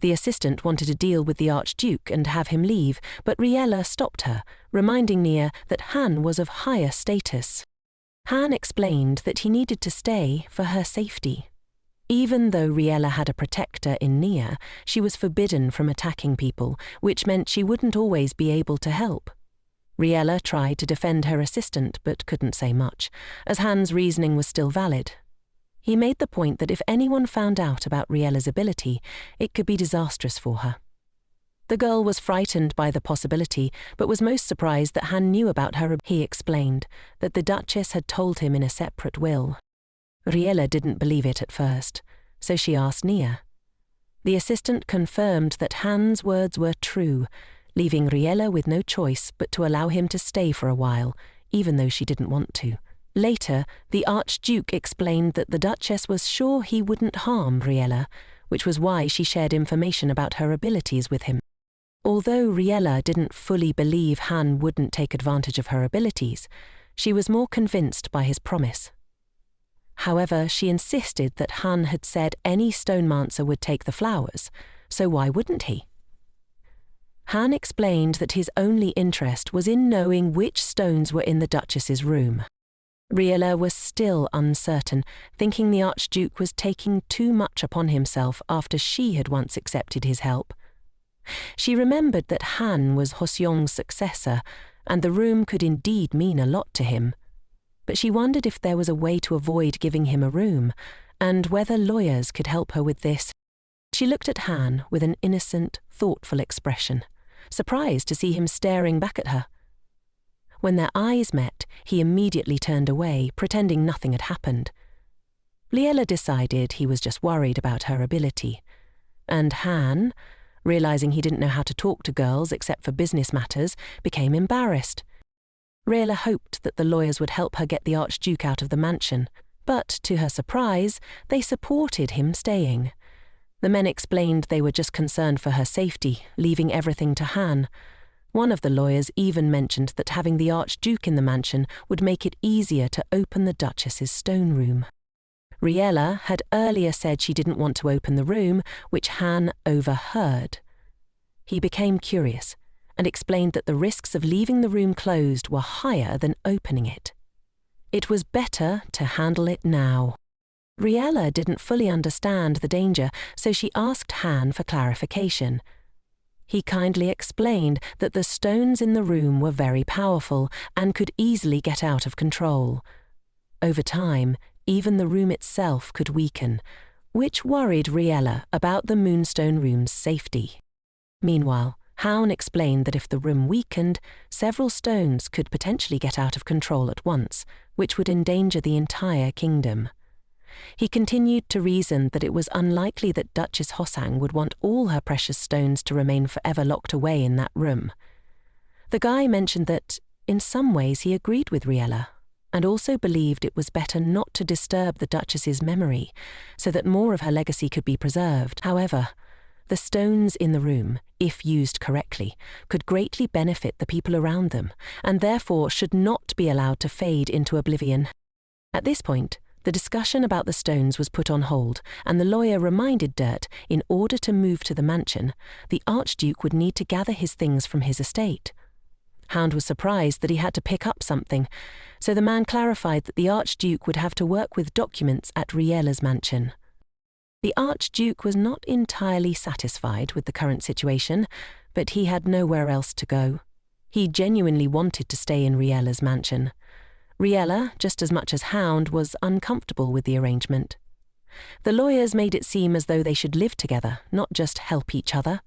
The assistant wanted to deal with the Archduke and have him leave, but Riella stopped her, reminding Nia that Han was of higher status. Han explained that he needed to stay for her safety. Even though Riella had a protector in Nia, she was forbidden from attacking people, which meant she wouldn't always be able to help. Riella tried to defend her assistant but couldn't say much, as Han's reasoning was still valid. He made the point that if anyone found out about Riella's ability, it could be disastrous for her. The girl was frightened by the possibility, but was most surprised that Han knew about her. He explained that the Duchess had told him in a separate will. Riella didn't believe it at first, so she asked Nia. The assistant confirmed that Han's words were true, leaving Riella with no choice but to allow him to stay for a while, even though she didn't want to. Later, the Archduke explained that the Duchess was sure he wouldn't harm Riella, which was why she shared information about her abilities with him. Although Riella didn't fully believe Han wouldn't take advantage of her abilities, she was more convinced by his promise. However, she insisted that Han had said any stonemancer would take the flowers, so why wouldn't he? Han explained that his only interest was in knowing which stones were in the Duchess's room. Riella was still uncertain, thinking the Archduke was taking too much upon himself after she had once accepted his help. She remembered that Han was Hoseong's successor, and the room could indeed mean a lot to him. But she wondered if there was a way to avoid giving him a room, and whether lawyers could help her with this. She looked at Han with an innocent, thoughtful expression, surprised to see him staring back at her. When their eyes met, he immediately turned away, pretending nothing had happened. Riella decided he was just worried about her ability, and Han, realizing he didn't know how to talk to girls except for business matters, became embarrassed. Riella hoped that the lawyers would help her get the Archduke out of the mansion, but to her surprise, they supported him staying. The men explained they were just concerned for her safety, leaving everything to Han. One of the lawyers even mentioned that having the Archduke in the mansion would make it easier to open the Duchess's stone room. Riella had earlier said she didn't want to open the room, which Han overheard. He became curious and explained that the risks of leaving the room closed were higher than opening it. It was better to handle it now. Riella didn't fully understand the danger, so she asked Han for clarification. He kindly explained that the stones in the room were very powerful and could easily get out of control. Over time, even the room itself could weaken, which worried Riella about the Moonstone Room's safety. Meanwhile, Haun explained that if the room weakened, several stones could potentially get out of control at once, which would endanger the entire kingdom. He continued to reason that it was unlikely that Duchess Hosang would want all her precious stones to remain forever locked away in that room. The guy mentioned that, in some ways, he agreed with Riella, and also believed it was better not to disturb the Duchess's memory, so that more of her legacy could be preserved. However, the stones in the room, if used correctly, could greatly benefit the people around them, and therefore should not be allowed to fade into oblivion. At this point, the discussion about the stones was put on hold, and the lawyer reminded Dirt, in order to move to the mansion, the Archduke would need to gather his things from his estate. Hound was surprised that he had to pick up something, so the man clarified that the Archduke would have to work with documents at Riella's mansion. The Archduke was not entirely satisfied with the current situation, but he had nowhere else to go. He genuinely wanted to stay in Riella's mansion. Riella, just as much as Hound, was uncomfortable with the arrangement. The lawyers made it seem as though they should live together, not just help each other.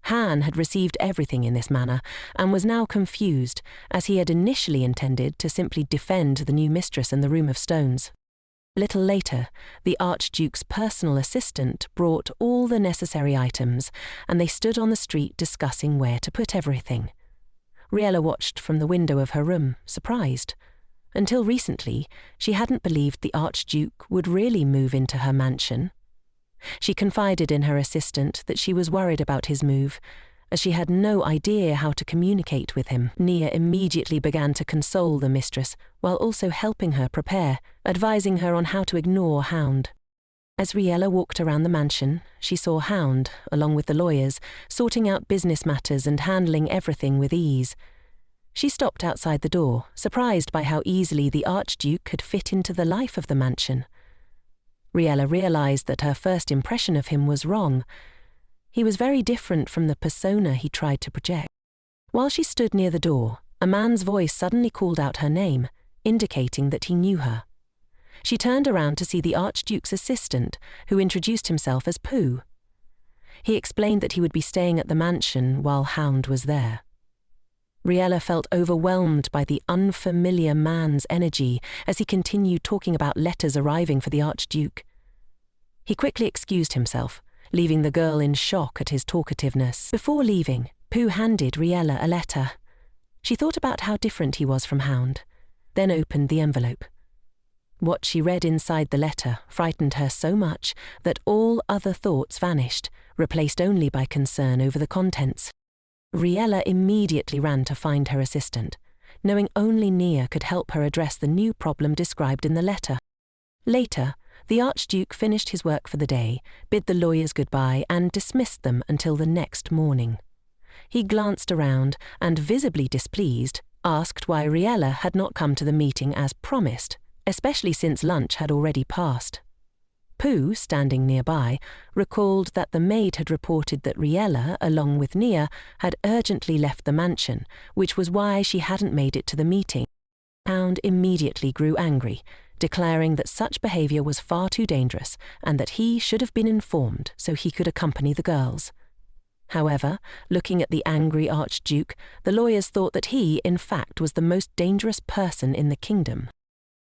Han had received everything in this manner and was now confused, as he had initially intended to simply defend the new mistress in the Room of Stones. A little later, the Archduke's personal assistant brought all the necessary items, and they stood on the street discussing where to put everything. Riella watched from the window of her room, surprised. Until recently, she hadn't believed the Archduke would really move into her mansion. She confided in her assistant that she was worried about his move, as she had no idea how to communicate with him. Nia immediately began to console the mistress, while also helping her prepare, advising her on how to ignore Hound. As Riella walked around the mansion, she saw Hound, along with the lawyers, sorting out business matters and handling everything with ease. She stopped outside the door, surprised by how easily the Archduke could fit into the life of the mansion. Riella realized that her first impression of him was wrong. He was very different from the persona he tried to project. While she stood near the door, a man's voice suddenly called out her name, indicating that he knew her. She turned around to see the Archduke's assistant, who introduced himself as Pooh. He explained that he would be staying at the mansion while Hound was there. Riella felt overwhelmed by the unfamiliar man's energy as he continued talking about letters arriving for the Archduke. He quickly excused himself, leaving the girl in shock at his talkativeness. Before leaving, Pooh handed Riella a letter. She thought about how different he was from Hound, then opened the envelope. What she read inside the letter frightened her so much that all other thoughts vanished, replaced only by concern over the contents. Riella immediately ran to find her assistant, knowing only Nia could help her address the new problem described in the letter. Later, the Archduke finished his work for the day, bid the lawyers goodbye, and dismissed them until the next morning. He glanced around and, visibly displeased, asked why Riella had not come to the meeting as promised, especially since lunch had already passed. Pooh, standing nearby, recalled that the maid had reported that Riella, along with Nia, had urgently left the mansion, which was why she hadn't made it to the meeting. Hound immediately grew angry, declaring that such behavior was far too dangerous and that he should have been informed so he could accompany the girls. However, looking at the angry Archduke, the lawyers thought that he, in fact, was the most dangerous person in the kingdom.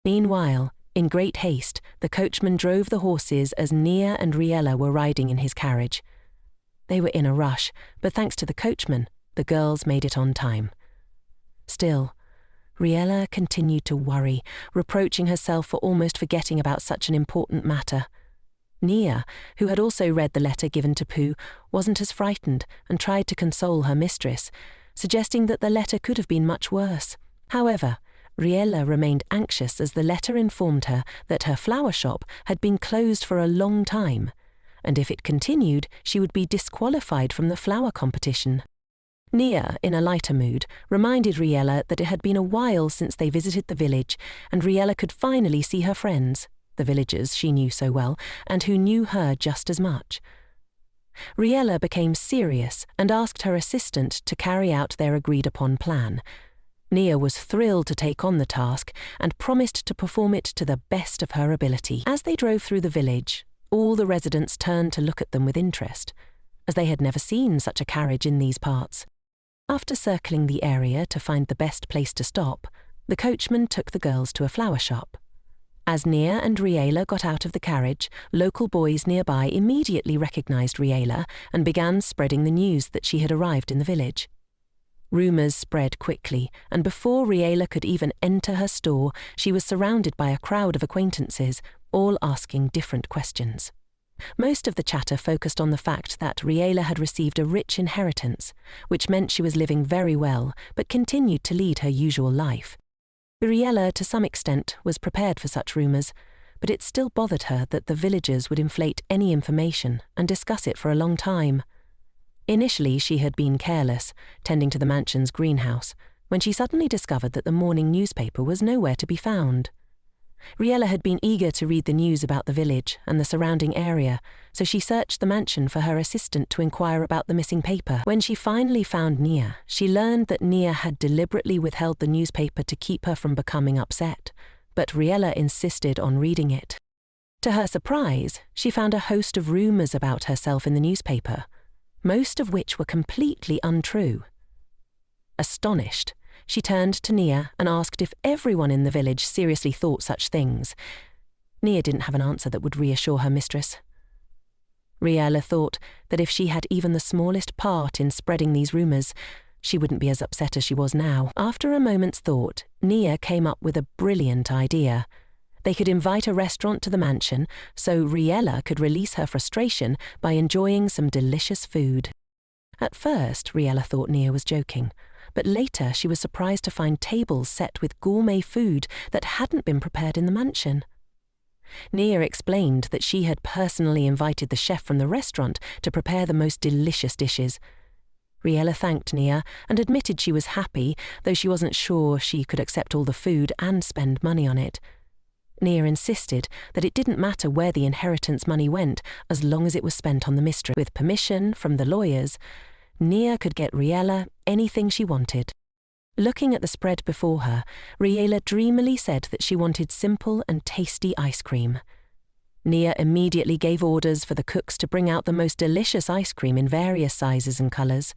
Meanwhile, in great haste, the coachman drove the horses as Nia and Riella were riding in his carriage. They were in a rush, but thanks to the coachman, the girls made it on time. Still, Riella continued to worry, reproaching herself for almost forgetting about such an important matter. Nia, who had also read the letter given to Pooh, wasn't as frightened and tried to console her mistress, suggesting that the letter could have been much worse. However, Riella remained anxious as the letter informed her that her flower shop had been closed for a long time, and if it continued, she would be disqualified from the flower competition. Nia, in a lighter mood, reminded Riella that it had been a while since they visited the village, and Riella could finally see her friends, the villagers she knew so well, and who knew her just as much. Riella became serious and asked her assistant to carry out their agreed-upon plan. Nia was thrilled to take on the task and promised to perform it to the best of her ability. As they drove through the village, all the residents turned to look at them with interest, as they had never seen such a carriage in these parts. After circling the area to find the best place to stop, the coachman took the girls to a flower shop. As Nia and Riella got out of the carriage, local boys nearby immediately recognized Riella and began spreading the news that she had arrived in the village. Rumours spread quickly, and before Riella could even enter her store, she was surrounded by a crowd of acquaintances, all asking different questions. Most of the chatter focused on the fact that Riella had received a rich inheritance, which meant she was living very well, but continued to lead her usual life. Riella, to some extent, was prepared for such rumours, but it still bothered her that the villagers would inflate any information and discuss it for a long time. Initially, she had been careless, tending to the mansion's greenhouse, when she suddenly discovered that the morning newspaper was nowhere to be found. Riella had been eager to read the news about the village and the surrounding area, so she searched the mansion for her assistant to inquire about the missing paper. When she finally found Nia, she learned that Nia had deliberately withheld the newspaper to keep her from becoming upset, but Riella insisted on reading it. To her surprise, she found a host of rumours about herself in the newspaper, most of which were completely untrue. Astonished, she turned to Nia and asked if everyone in the village seriously thought such things. Nia didn't have an answer that would reassure her mistress. Riella thought that if she had even the smallest part in spreading these rumours, she wouldn't be as upset as she was now. After a moment's thought, Nia came up with a brilliant idea. They could invite a restaurant to the mansion, so Riella could release her frustration by enjoying some delicious food. At first, Riella thought Nia was joking, but later she was surprised to find tables set with gourmet food that hadn't been prepared in the mansion. Nia explained that she had personally invited the chef from the restaurant to prepare the most delicious dishes. Riella thanked Nia and admitted she was happy, though she wasn't sure she could accept all the food and spend money on it. Nia insisted that it didn't matter where the inheritance money went as long as it was spent on the mistress. With permission from the lawyers, Nia could get Riella anything she wanted. Looking at the spread before her, Riella dreamily said that she wanted simple and tasty ice cream. Nia immediately gave orders for the cooks to bring out the most delicious ice cream in various sizes and colours.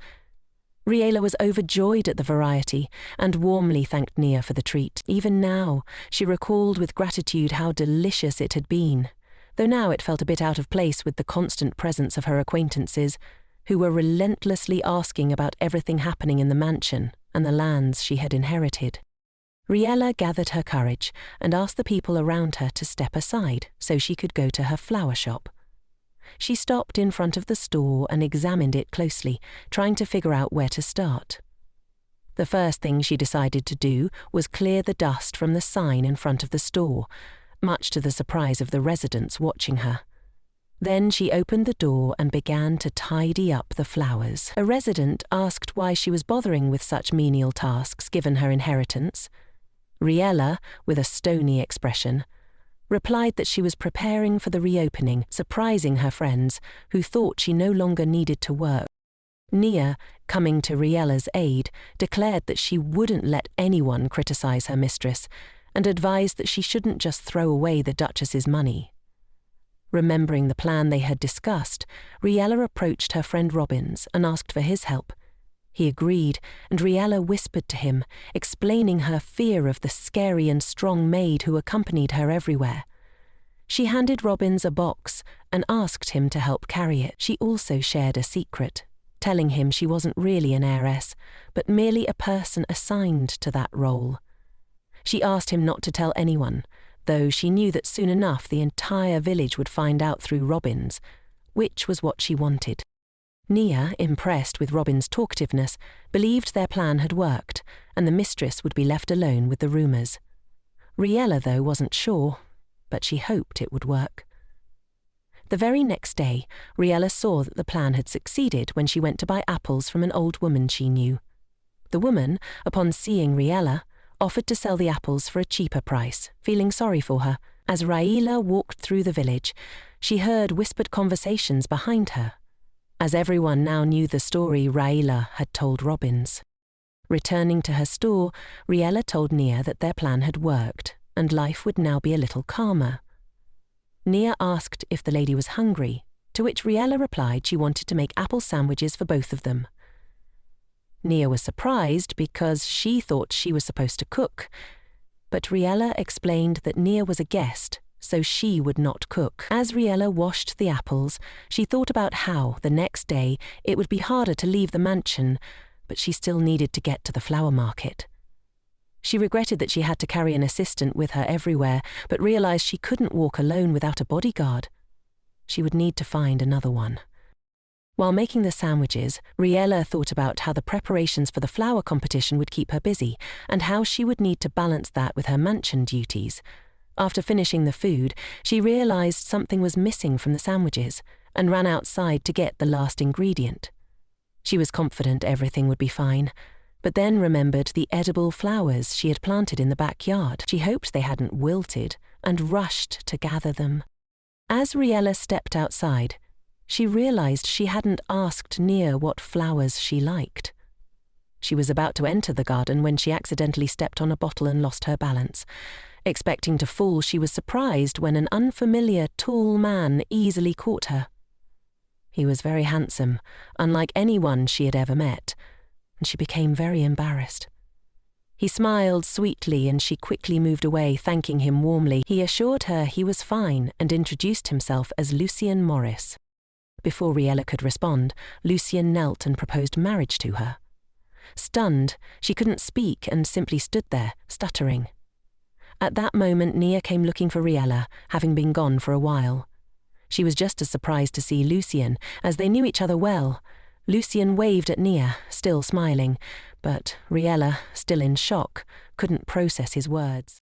Riella was overjoyed at the variety and warmly thanked Nia for the treat. Even now, she recalled with gratitude how delicious it had been, though now it felt a bit out of place with the constant presence of her acquaintances, who were relentlessly asking about everything happening in the mansion and the lands she had inherited. Riella gathered her courage and asked the people around her to step aside so she could go to her flower shop. She stopped in front of the store and examined it closely, trying to figure out where to start. The first thing she decided to do was clear the dust from the sign in front of the store, much to the surprise of the residents watching her. Then she opened the door and began to tidy up the flowers. A resident asked why she was bothering with such menial tasks given her inheritance. Riella, with a stony expression, replied that she was preparing for the reopening, surprising her friends, who thought she no longer needed to work. Nia, coming to Riella's aid, declared that she wouldn't let anyone criticize her mistress and advised that she shouldn't just throw away the Duchess's money. Remembering the plan they had discussed, Riella approached her friend Robbins and asked for his help. He agreed, and Riella whispered to him, explaining her fear of the scary and strong maid who accompanied her everywhere. She handed Robbins a box and asked him to help carry it. She also shared a secret, telling him she wasn't really an heiress, but merely a person assigned to that role. She asked him not to tell anyone, though she knew that soon enough the entire village would find out through Robbins, which was what she wanted. Nia, impressed with Robin's talkativeness, believed their plan had worked, and the mistress would be left alone with the rumours. Riella, though, wasn't sure, but she hoped it would work. The very next day, Riella saw that the plan had succeeded when she went to buy apples from an old woman she knew. The woman, upon seeing Riella, offered to sell the apples for a cheaper price, feeling sorry for her. As Riella walked through the village, she heard whispered conversations behind her, as everyone now knew the story Riella had told Robbins. Returning to her store, Riella told Nia that their plan had worked, and life would now be a little calmer. Nia asked if the lady was hungry, to which Riella replied she wanted to make apple sandwiches for both of them. Nia was surprised because she thought she was supposed to cook, but Riella explained that Nia was a guest, so she would not cook. As Riella washed the apples, she thought about how, the next day, it would be harder to leave the mansion, but she still needed to get to the flower market. She regretted that she had to carry an assistant with her everywhere, but realized she couldn't walk alone without a bodyguard. She would need to find another one. While making the sandwiches, Riella thought about how the preparations for the flower competition would keep her busy, and how she would need to balance that with her mansion duties. After finishing the food, she realized something was missing from the sandwiches and ran outside to get the last ingredient. She was confident everything would be fine, but then remembered the edible flowers she had planted in the backyard. She hoped they hadn't wilted and rushed to gather them. As Riella stepped outside, she realized she hadn't asked Nia what flowers she liked. She was about to enter the garden when she accidentally stepped on a bottle and lost her balance. Expecting to fall, she was surprised when an unfamiliar, tall man easily caught her. He was very handsome, unlike anyone she had ever met, and she became very embarrassed. He smiled sweetly and she quickly moved away, thanking him warmly. He assured her he was fine and introduced himself as Lucien Morris. Before Riella could respond, Lucien knelt and proposed marriage to her. Stunned, she couldn't speak and simply stood there, stuttering. At that moment, Nia came looking for Riella, having been gone for a while. She was just as surprised to see Lucien, as they knew each other well. Lucien waved at Nia, still smiling, but Riella, still in shock, couldn't process his words.